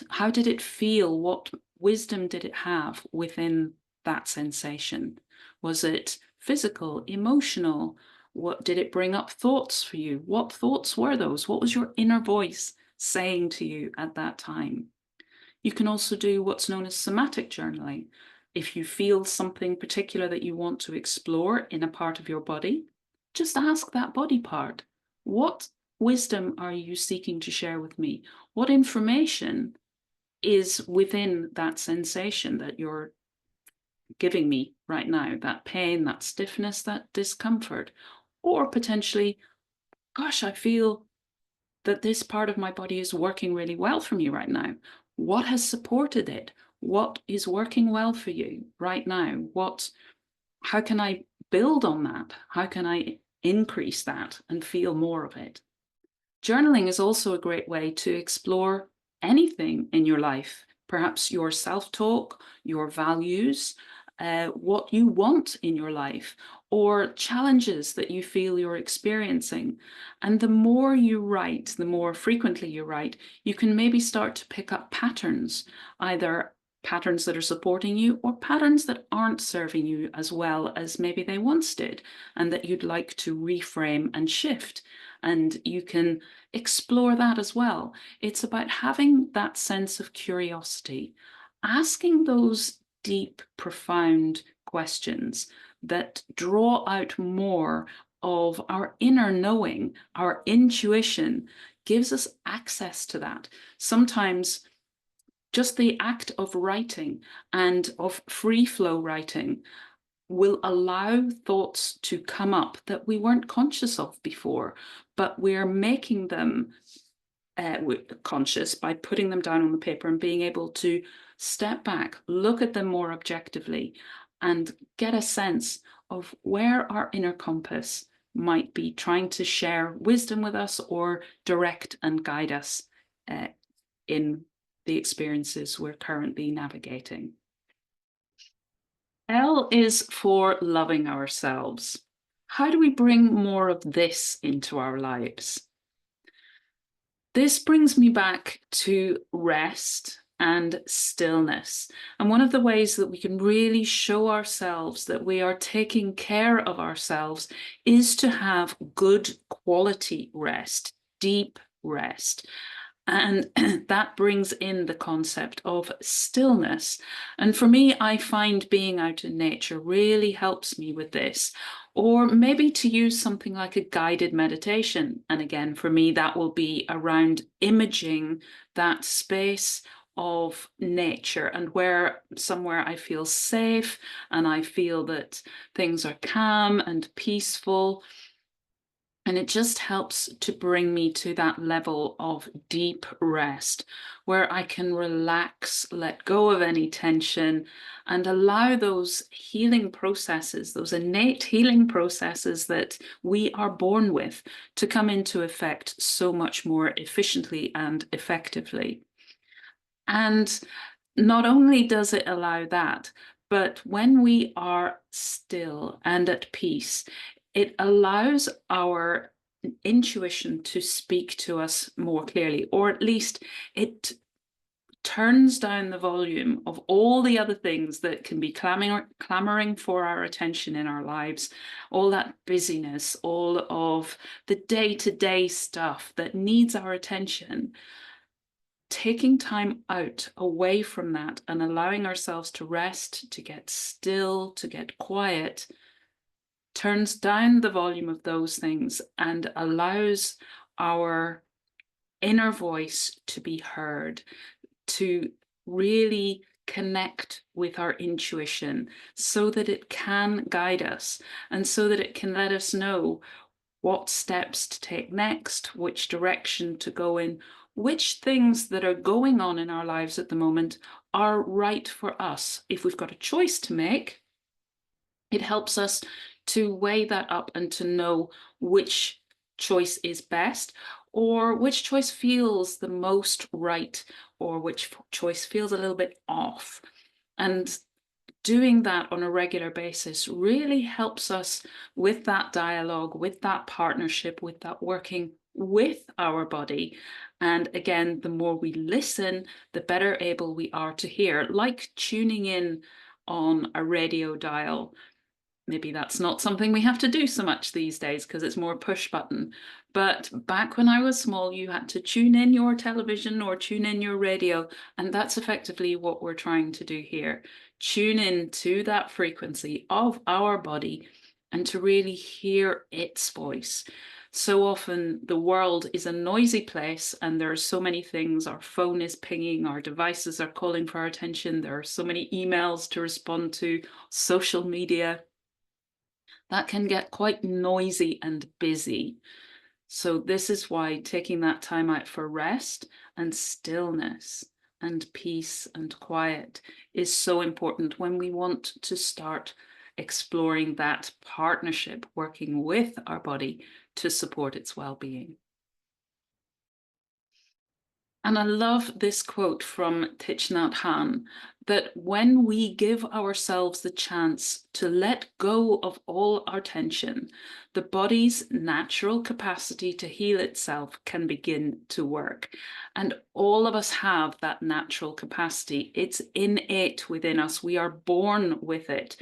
How did it feel? What wisdom did it have within that sensation? Was it physical, emotional? What did it bring up thoughts for you? What thoughts were those? What was your inner voice saying to you at that time? You can also do what's known as somatic journaling. If you feel something particular that you want to explore in a part of your body, just ask that body part, what wisdom are you seeking to share with me? What information is within that sensation that you're giving me right now? That pain, that stiffness, that discomfort, or potentially, gosh, I feel that this part of my body is working really well for me right now. What has supported it? What is working well for you right now? How can I build on that? How can I increase that and feel more of it? Journaling is also a great way to explore anything in your life, perhaps your self-talk, your values, what you want in your life, or challenges that you feel you're experiencing. And the more you write, the more frequently you write, you can maybe start to pick up patterns, either patterns that are supporting you or patterns that aren't serving you as well as maybe they once did, and that you'd like to reframe and shift. And you can explore that as well. It's about having that sense of curiosity, asking those deep, profound questions that draw out more of our inner knowing. Our intuition gives us access to that. Sometimes just the act of writing and of free flow writing will allow thoughts to come up that we weren't conscious of before, but we're making them conscious by putting them down on the paper and being able to step back, look at them more objectively, and get a sense of where our inner compass might be trying to share wisdom with us or direct and guide us in the experiences we're currently navigating. L is for loving ourselves. How do we bring more of this into our lives? This brings me back to rest and stillness. And one of the ways that we can really show ourselves that we are taking care of ourselves is to have good quality rest, deep rest. And that brings in the concept of stillness. And for me, I find being out in nature really helps me with this. Or maybe to use something like a guided meditation. And again, for me, that will be around imaging that space of nature and where somewhere I feel safe and I feel that things are calm and peaceful. And it just helps to bring me to that level of deep rest where I can relax, let go of any tension, and allow those healing processes, those innate healing processes that we are born with, to come into effect so much more efficiently and effectively. And not only does it allow that, but when we are still and at peace, it allows our intuition to speak to us more clearly, or at least it turns down the volume of all the other things that can be clamoring for our attention in our lives, all that busyness, all of the day-to-day stuff that needs our attention. Taking time out away from that and allowing ourselves to rest, to get still, to get quiet, turns down the volume of those things and allows our inner voice to be heard, to really connect with our intuition so that it can guide us and so that it can let us know what steps to take next, which direction to go in, which things that are going on in our lives at the moment are right for us. If we've got a choice to make, it helps us to weigh that up and to know which choice is best, or which choice feels the most right, or which choice feels a little bit off. And doing that on a regular basis really helps us with that dialogue, with that partnership, with that working with our body. And again, the more we listen, the better able we are to hear, like tuning in on a radio dial. Maybe that's not something we have to do so much these days because it's more push button. But back when I was small, you had to tune in your television or tune in your radio. And that's effectively what we're trying to do here. Tune in to that frequency of our body and to really hear its voice. So often the world is a noisy place and there are so many things. Our phone is pinging, our devices are calling for our attention. There are so many emails to respond to, social media. That can get quite noisy and busy. So this is why taking that time out for rest and stillness and peace and quiet is so important when we want to start exploring that partnership, working with our body to support its well-being. And I love this quote from Thich Nhat Hanh, that when we give ourselves the chance to let go of all our tension, the body's natural capacity to heal itself can begin to work. And all of us have that natural capacity. It's innate within us. We are born with it.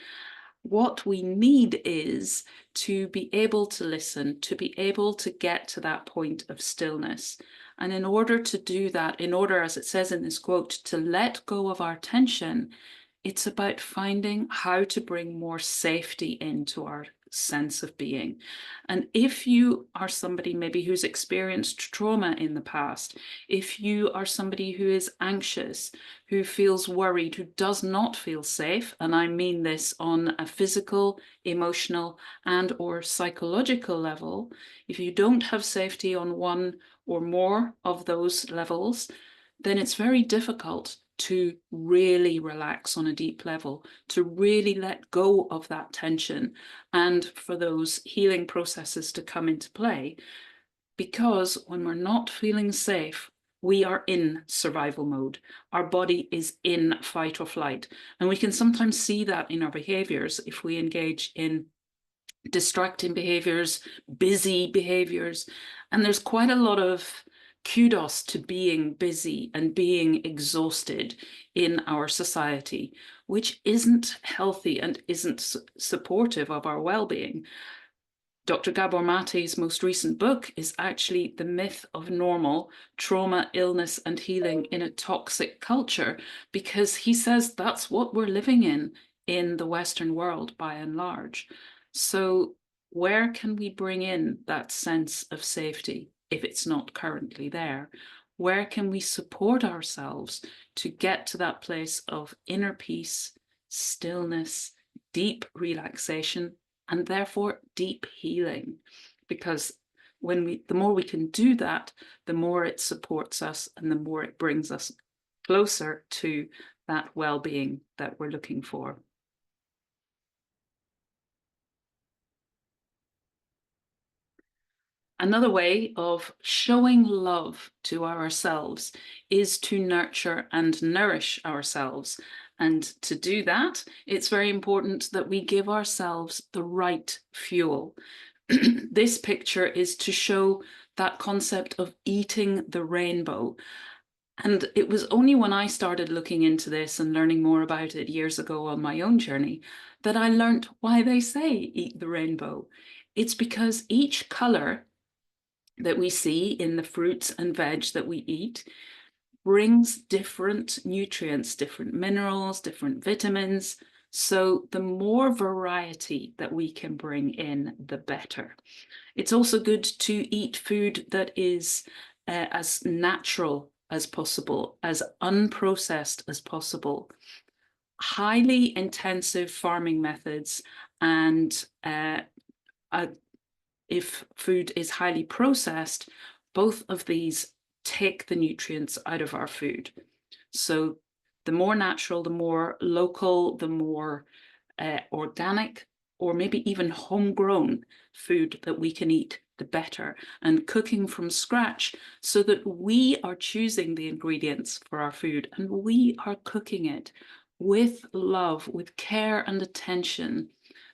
What we need is to be able to listen, to be able to get to that point of stillness. And in order to do that, in order, as it says in this quote, to let go of our tension, it's about finding how to bring more safety into our sense of being. And if you are somebody maybe who's experienced trauma in the past, if you are somebody who is anxious, who feels worried, who does not feel safe, and I mean this on a physical, emotional, and or psychological level, if you don't have safety on one or more of those levels, then it's very difficult to really relax on a deep level, to really let go of that tension, and for those healing processes to come into play. Because when we're not feeling safe, we are in survival mode. Our body is in fight or flight. And we can sometimes see that in our behaviors if we engage in distracting behaviors, busy behaviors. And there's quite a lot of kudos to being busy and being exhausted in our society, which isn't healthy and isn't supportive of our well-being. Dr. Gabor Mate's most recent book is actually The Myth of Normal: Trauma, Illness and Healing in a Toxic Culture, because he says that's what we're living in the Western world by and large. So where can we bring in that sense of safety if it's not currently there? Where can we support ourselves to get to that place of inner peace, stillness, deep relaxation, and therefore deep healing? Because the more we can do that, the more it supports us and the more it brings us closer to that well-being that we're looking for. Another way of showing love to ourselves is to nurture and nourish ourselves. And to do that, it's very important that we give ourselves the right fuel. This picture is to show that concept of eating the rainbow. And it was only when I started looking into this and learning more about it years ago on my own journey that I learned why they say eat the rainbow. It's because each color that we see in the fruits and veg that we eat brings different nutrients, different minerals, different vitamins. So the more variety that we can bring in, the better. It's also good to eat food that is as natural as possible, as unprocessed as possible. Highly intensive farming methods and if food is highly processed, both of these take the nutrients out of our food. So the more natural, the more local, the more organic, or maybe even homegrown food that we can eat, the better. And cooking from scratch so that we are choosing the ingredients for our food and we are cooking it with love, with care and attention.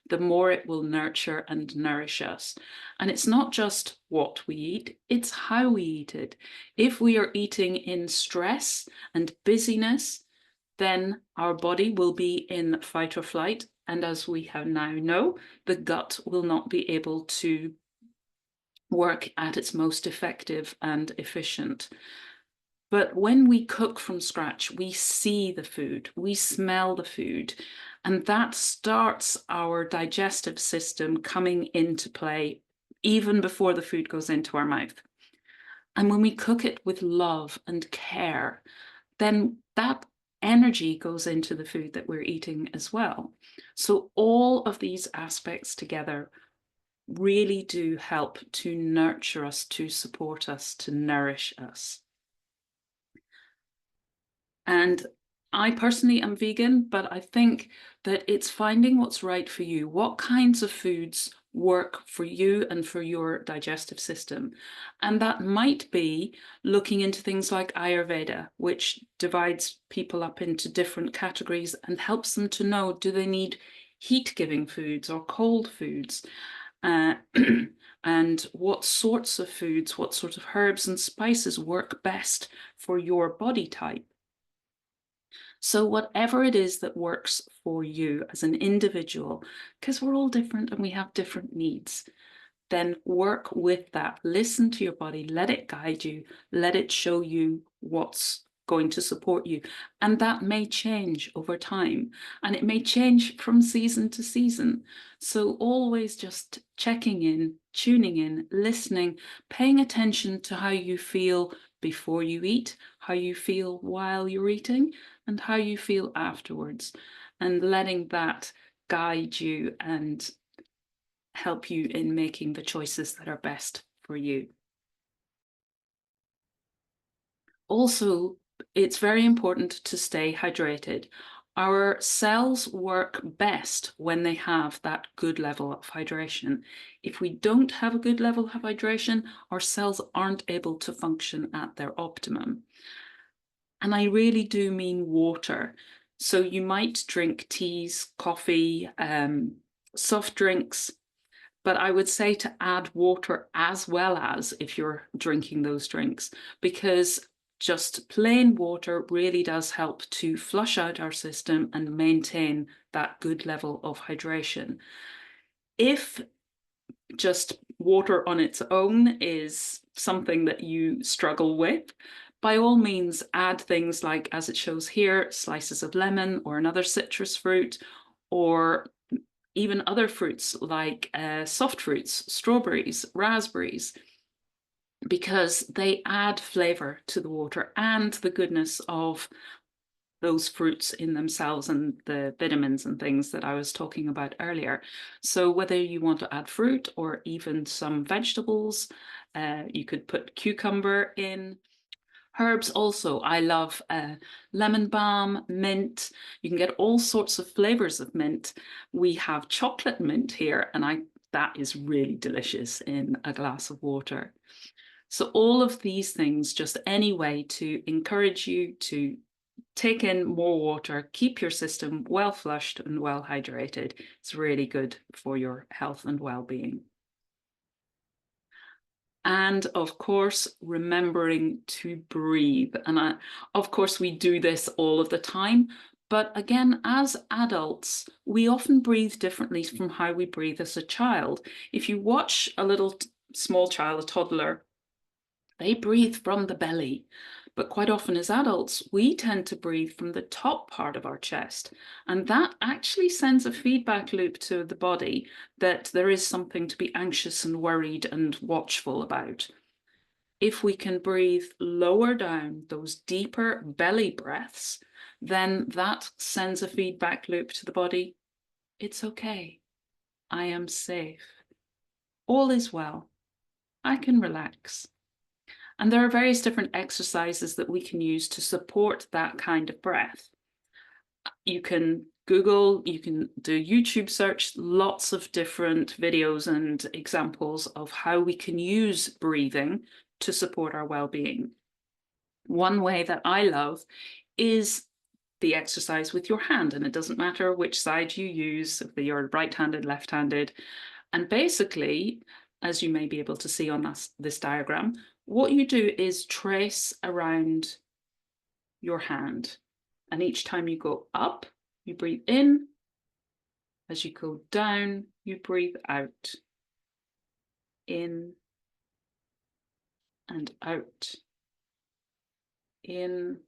the more it will nurture and nourish us. And it's not just what we eat, it's how we eat it. If we are eating in stress and busyness, then our body will be in fight or flight. And as we have now know, the gut will not be able to work at its most effective and efficient. But when we cook from scratch, we see the food, we smell the food, and that starts our digestive system coming into play even before the food goes into our mouth. And when we cook it with love and care, then that energy goes into the food that we're eating as well. So all of these aspects together really do help to nurture us, to support us, to nourish us. And I personally am vegan, but I think that it's finding what's right for you. What kinds of foods work for you and for your digestive system? And that might be looking into things like Ayurveda, which divides people up into different categories and helps them to know, do they need heat-giving foods or cold foods? And what sorts of foods, what sort of herbs and spices work best for your body type. So whatever it is that works for you as an individual, because we're all different and we have different needs, then work with that. Listen to your body, let it guide you, let it show you what's going to support you. And that may change over time, and it may change from season to season. So always just checking in, tuning in, listening, paying attention to how you feel before you eat, how you feel while you're eating, and how you feel afterwards, and letting that guide you and help you in making the choices that are best for you. Also, it's very important to stay hydrated. Our cells work best when they have that good level of hydration. If we don't have a good level of hydration, our cells aren't able to function at their optimum. And I really do mean water. So you might drink teas, coffee, soft drinks, but I would say to add water as well as if you're drinking those drinks, because just plain water really does help to flush out our system and maintain that good level of hydration. If just water on its own is something that you struggle with, by all means add things like, as it shows here, slices of lemon or another citrus fruit, or even other fruits like soft fruits, strawberries, raspberries, because they add flavor to the water and the goodness of those fruits in themselves and the vitamins and things that I was talking about earlier. So whether you want to add fruit or even some vegetables, you could put cucumber in. Herbs also, I love lemon balm, mint. You can get all sorts of flavors of mint. We have chocolate mint here, and that is really delicious in a glass of water. So all of these things, just any way to encourage you to take in more water, keep your system well flushed and well hydrated. It's really good for your health and well-being. And of course, remembering to breathe. And of course, we do this all of the time. But again, as adults, we often breathe differently from how we breathe as a child. If you watch a little small child, a toddler, they breathe from the belly. But quite often as adults, we tend to breathe from the top part of our chest. And that actually sends a feedback loop to the body that there is something to be anxious and worried and watchful about. If we can breathe lower down, those deeper belly breaths, then that sends a feedback loop to the body. It's okay. I am safe. All is well. I can relax. And there are various different exercises that we can use to support that kind of breath. You can Google, you can do YouTube search, lots of different videos and examples of how we can use breathing to support our well-being. One way that I love is the exercise with your hand, and it doesn't matter which side you use, if you're right-handed, left-handed. And basically, as you may be able to see on this diagram, what you do is trace around your hand. And each time you go up, you breathe in. As you go down, you breathe out. In and out. In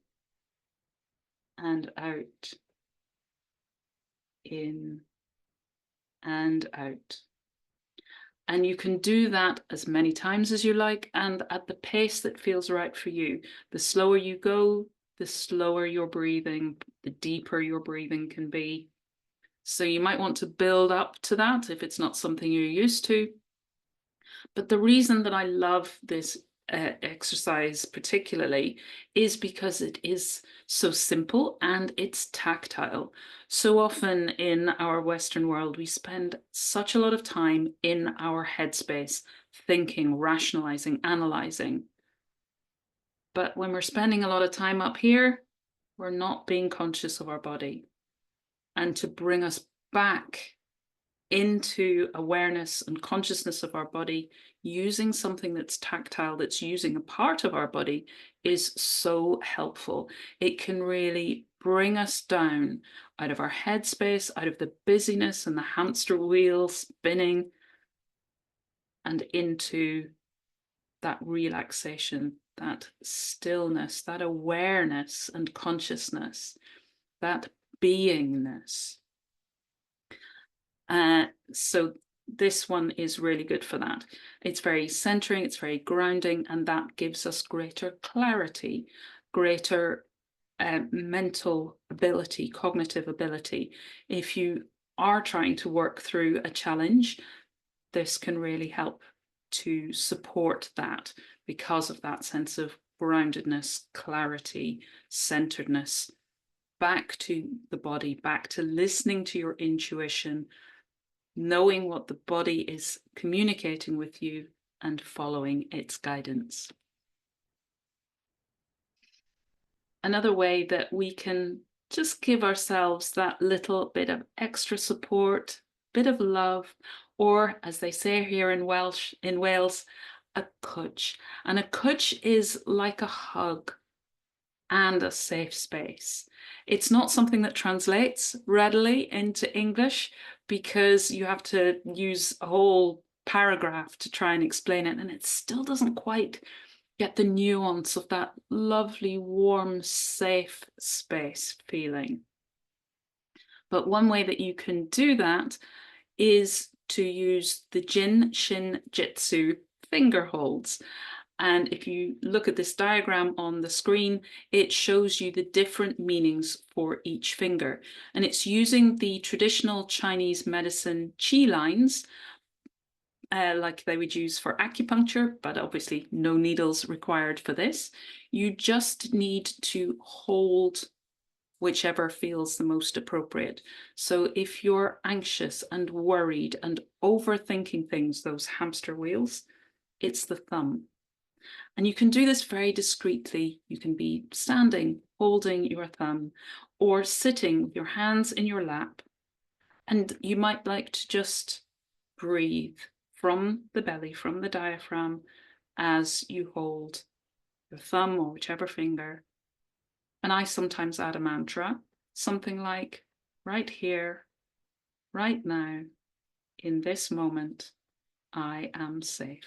and out. In and out. And you can do that as many times as you like and at the pace that feels right for you. The slower you go, the slower your breathing, the deeper your breathing can be. So you might want to build up to that if it's not something you're used to. But the reason that I love this exercise particularly is because it is so simple and it's tactile. So often in our Western world, we spend such a lot of time in our headspace, thinking, rationalizing, analyzing. But when we're spending a lot of time up here, we're not being conscious of our body. And to bring us back into awareness and consciousness of our body, using something that's tactile, that's using a part of our body, is so helpful. It can really bring us down out of our headspace, out of the busyness and the hamster wheel spinning, and into that relaxation, that stillness, that awareness and consciousness, that beingness. So this one is really good for that. It's very centering, it's very grounding, and that gives us greater clarity, greater mental ability, cognitive ability. If you are trying to work through a challenge, this can really help to support that because of that sense of groundedness, clarity, centeredness, back to the body, back to listening to your intuition, knowing what the body is communicating with you and following its guidance. Another way that we can just give ourselves that little bit of extra support, bit of love, or as they say here in Wales, a cwtch. And a cwtch is like a hug and a safe space. It's not something that translates readily into English because you have to use a whole paragraph to try and explain it, and it still doesn't quite get the nuance of that lovely, warm, safe space feeling. But one way that you can do that is to use the Jin Shin Jitsu finger holds. And if you look at this diagram on the screen, it shows you the different meanings for each finger. And it's using the traditional Chinese medicine qi lines, like they would use for acupuncture, but obviously no needles required for this. You just need to hold whichever feels the most appropriate. So if you're anxious and worried and overthinking things, those hamster wheels, it's the thumb. And you can do this very discreetly. You can be standing, holding your thumb, or sitting with your hands in your lap. And you might like to just breathe from the belly, from the diaphragm, as you hold your thumb or whichever finger. And I sometimes add a mantra, something like, right here, right now, in this moment, I am safe.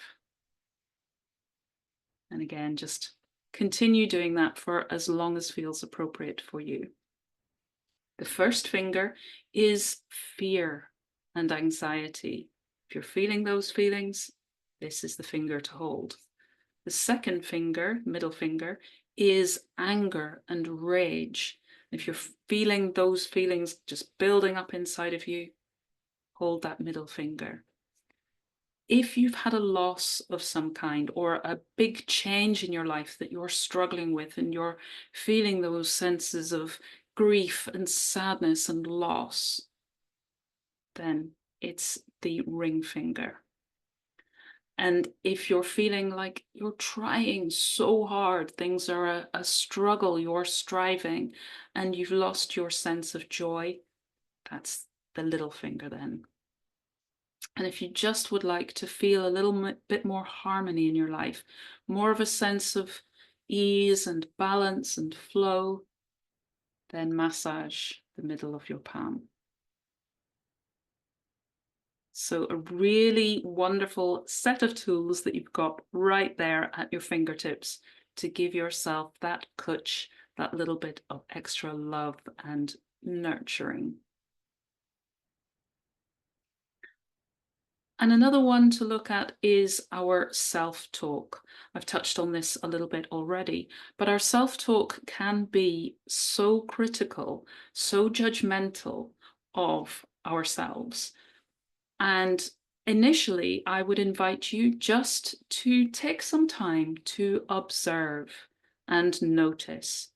And again, just continue doing that for as long as feels appropriate for you. The first finger is fear and anxiety. If you're feeling those feelings, this is the finger to hold. The second finger, middle finger, is anger and rage. If you're feeling those feelings just building up inside of you, hold that middle finger. If you've had a loss of some kind or a big change in your life that you're struggling with and you're feeling those senses of grief and sadness and loss, then it's the ring finger. And if you're feeling like you're trying so hard, things are a struggle, you're striving, and you've lost your sense of joy, that's the little finger then. And if you just would like to feel a little bit more harmony in your life, more of a sense of ease and balance and flow, then massage the middle of your palm. So a really wonderful set of tools that you've got right there at your fingertips to give yourself that touch, that little bit of extra love and nurturing. And another one to look at is our self-talk. I've touched on this a little bit already, but our self-talk can be so critical, so judgmental of ourselves. And initially, I would invite you just to take some time to observe and notice.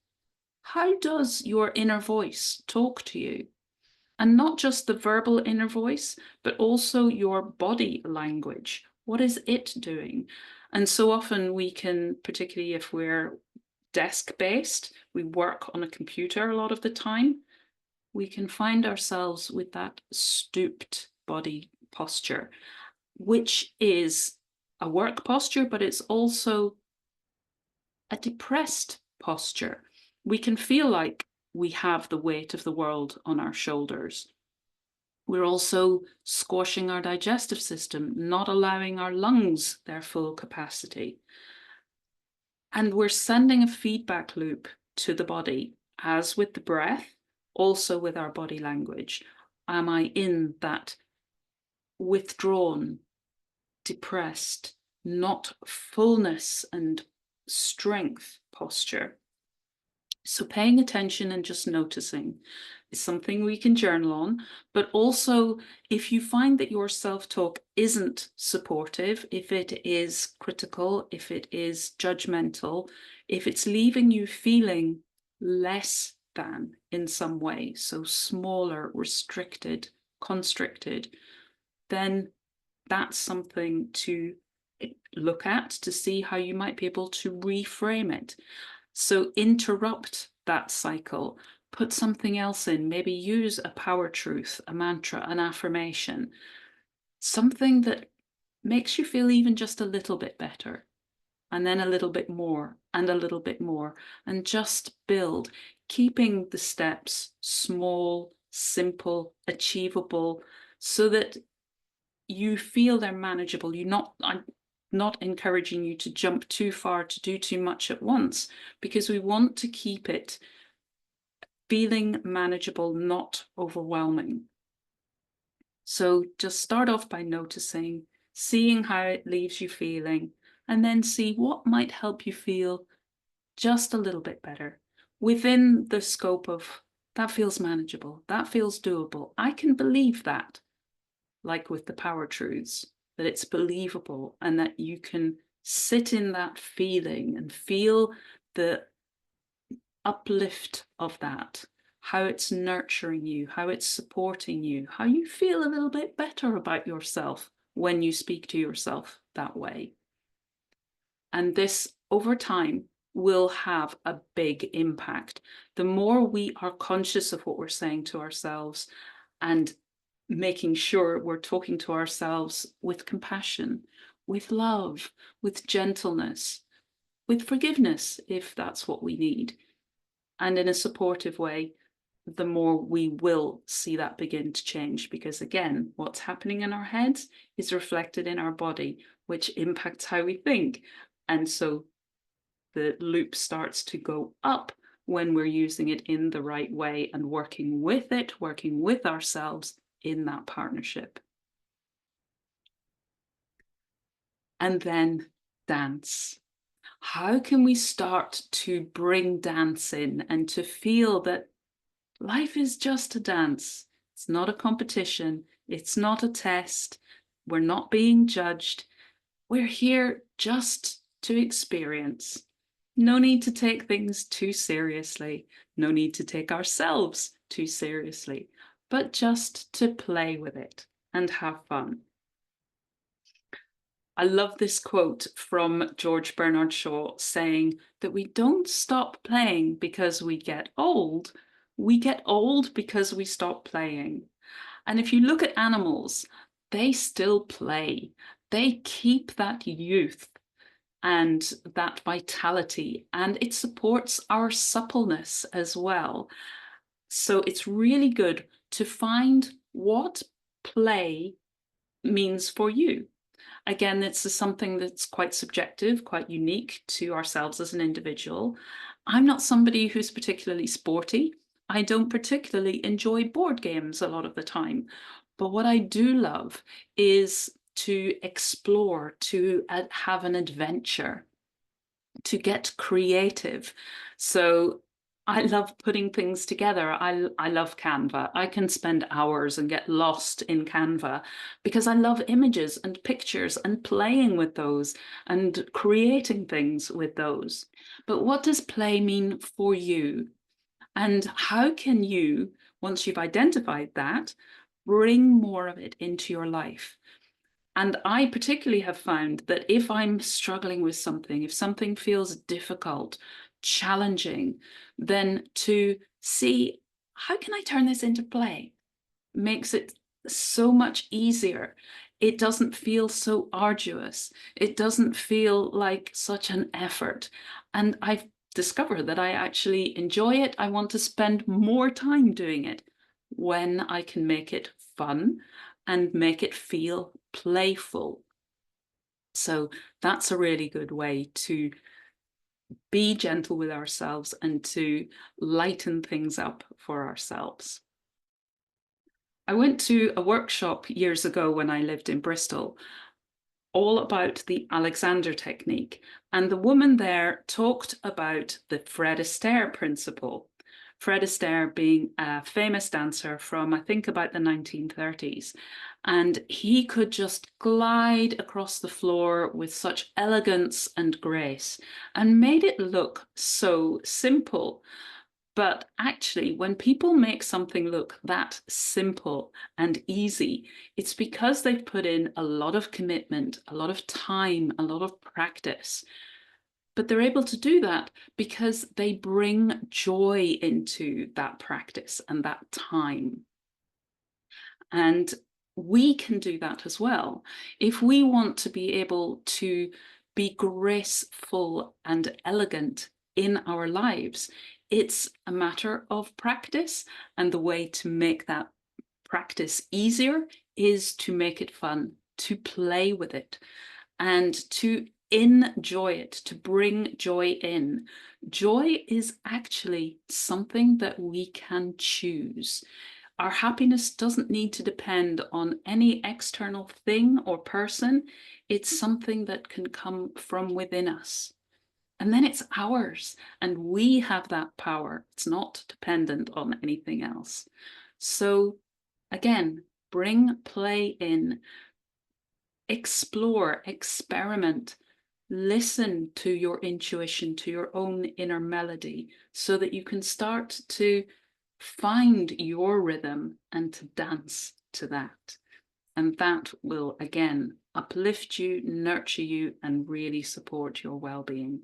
How does your inner voice talk to you? And not just the verbal inner voice, but also your body language. What is it doing? And so often we can, particularly if we're desk-based, we work on a computer a lot of the time, we can find ourselves with that stooped body posture, which is a work posture, but it's also a depressed posture. We can feel like we have the weight of the world on our shoulders. We're also squashing our digestive system, not allowing our lungs their full capacity. And we're sending a feedback loop to the body, as with the breath, also with our body language. Am I in that withdrawn, depressed, not fullness and strength posture? So paying attention and just noticing is something we can journal on, but also if you find that your self-talk isn't supportive, if it is critical, if it is judgmental, if it's leaving you feeling less than in some way, so smaller, restricted, constricted, then that's something to look at to see how you might be able to reframe it. So interrupt that cycle, put something else in, maybe use a power truth, a mantra, an affirmation, something that makes you feel even just a little bit better, and then a little bit more, and a little bit more, and just build, keeping the steps small, simple, achievable, so that you feel they're manageable. I'm not encouraging you to jump too far, to do too much at once, because we want to keep it feeling manageable, not overwhelming. So just start off by noticing, seeing how it leaves you feeling, and then see what might help you feel just a little bit better within the scope of that feels manageable, that feels doable. I can believe that. Like with the power truths, that it's believable and that you can sit in that feeling and feel the uplift of that, how it's nurturing you, how it's supporting you, how you feel a little bit better about yourself when you speak to yourself that way. And this, over time, will have a big impact. The more we are conscious of what we're saying to ourselves and making sure we're talking to ourselves with compassion, with love, with gentleness, with forgiveness, if that's what we need, and in a supportive way, the more we will see that begin to change. Because again, what's happening in our heads is reflected in our body, which impacts how we think. And so the loop starts to go up when we're using it in the right way and working with it, working with ourselves in that partnership. And then dance. How can we start to bring dance in and to feel that life is just a dance? It's not a competition. It's not a test. We're not being judged. We're here just to experience. No need to take things too seriously. No need to take ourselves too seriously, but just to play with it and have fun. I love this quote from George Bernard Shaw saying that we don't stop playing because we get old because we stop playing. And if you look at animals, they still play. They keep that youth and that vitality, and it supports our suppleness as well. So it's really good to find what play means for you. Again, this is something that's quite subjective, quite unique to ourselves as an individual. I'm not somebody who's particularly sporty. I don't particularly enjoy board games a lot of the time. But what I do love is to explore, to have an adventure, to get creative. So I love putting things together. I love Canva. I can spend hours and get lost in Canva because I love images and pictures and playing with those and creating things with those. But what does play mean for you? And how can you, once you've identified that, bring more of it into your life? And I particularly have found that if I'm struggling with something, if something feels difficult, challenging, then to see how can I turn this into play makes it so much easier. It doesn't feel so arduous. It doesn't feel like such an effort. And I've discovered that I actually enjoy it. I want to spend more time doing it when I can make it fun and make it feel playful. So that's a really good way to be gentle with ourselves and to lighten things up for ourselves. I went to a workshop years ago when I lived in Bristol, all about the Alexander technique. And the woman there talked about the Fred Astaire principle. Fred Astaire being a famous dancer from, I think, about the 1930s. And he could just glide across the floor with such elegance and grace and made it look so simple. But actually, when people make something look that simple and easy, it's because they've put in a lot of commitment, a lot of time, a lot of practice. But they're able to do that because they bring joy into that practice and that time. And we can do that as well. If we want to be able to be graceful and elegant in our lives, it's a matter of practice. And the way to make that practice easier is to make it fun, to play with it, and to enjoy it, to bring joy in. Joy is actually something that we can choose. Our happiness doesn't need to depend on any external thing or person. It's something that can come from within us. And then it's ours, and we have that power. It's not dependent on anything else. So again, bring play in, explore, experiment, listen to your intuition, to your own inner melody, so that you can start to find your rhythm and to dance to that. And that will, again, uplift you, nurture you, and really support your well-being.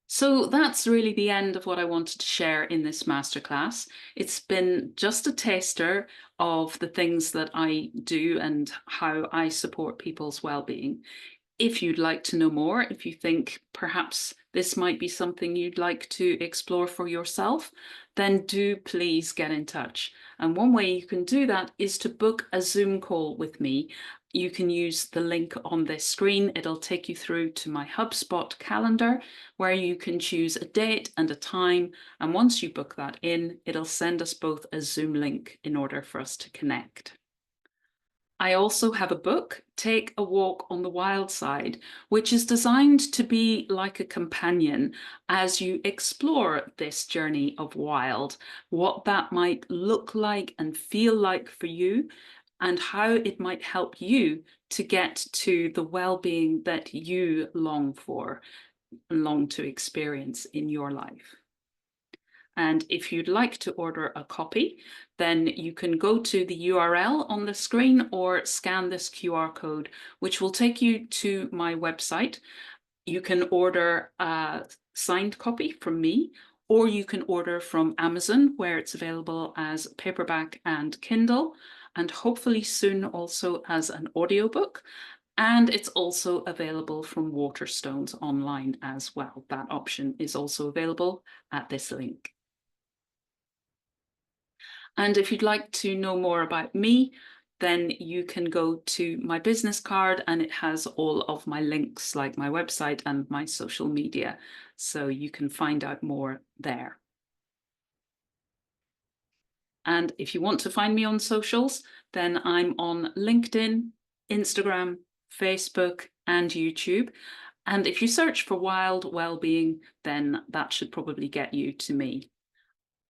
So that's really the end of what I wanted to share in this masterclass. It's been just a taster of the things that I do and how I support people's well-being. If you'd like to know more, if you think perhaps this might be something you'd like to explore for yourself, then do please get in touch. And one way you can do that is to book a Zoom call with me. You can use the link on this screen. It'll take you through to my HubSpot calendar where you can choose a date and a time. And once you book that in, it'll send us both a Zoom link in order for us to connect. I also have a book, Take a Walk on the Wild Side, which is designed to be like a companion as you explore this journey of wild, what that might look like and feel like for you, and how it might help you to get to the well-being that you long for and long to experience in your life. And if you'd like to order a copy, then you can go to the URL on the screen or scan this QR code, which will take you to my website. You can order a signed copy from me, or you can order from Amazon, where it's available as paperback and Kindle, and hopefully soon also as an audiobook. And it's also available from Waterstones online as well. That option is also available at this link. And if you'd like to know more about me, then you can go to my business card and it has all of my links, like my website and my social media. So you can find out more there. And if you want to find me on socials, then I'm on LinkedIn, Instagram, Facebook, and YouTube. And if you search for Wild Wellbeing, then that should probably get you to me.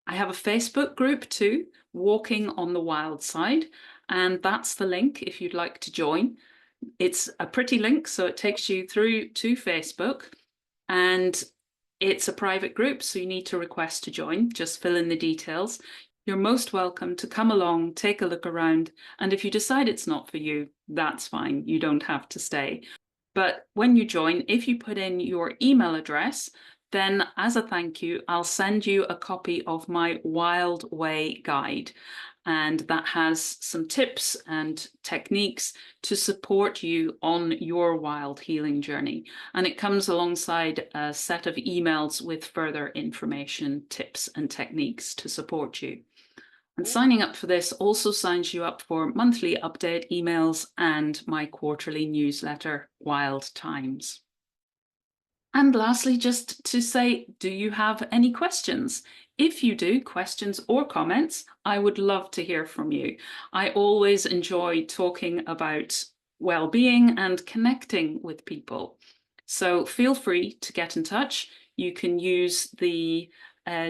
I have a Facebook group too, Walking on the Wild Side, and that's the link if you'd like to join. It's a pretty link, so it takes you through to Facebook, and it's a private group, so you need to request to join. Just fill in the details. You're most welcome to come along, take a look around, and if you decide it's not for you, that's fine. You don't have to stay. But when you join, if you put in your email address, then as a thank you, I'll send you a copy of my Wild Way guide. And that has some tips and techniques to support you on your wild healing journey. And it comes alongside a set of emails with further information, tips, and techniques to support you. And signing up for this also signs you up for monthly update emails and my quarterly newsletter, Wild Times. And lastly, just to say, do you have any questions? If you do, questions or comments, I would love to hear from you. I always enjoy talking about well-being and connecting with people. So feel free to get in touch. You can use the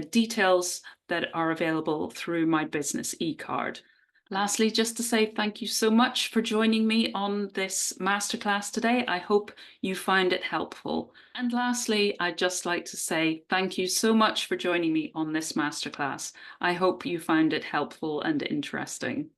details that are available through my business e-card. Lastly, just to say thank you so much for joining me on this masterclass today. I hope you found it helpful. And lastly, I'd just like to say thank you so much for joining me on this masterclass. I hope you found it helpful and interesting.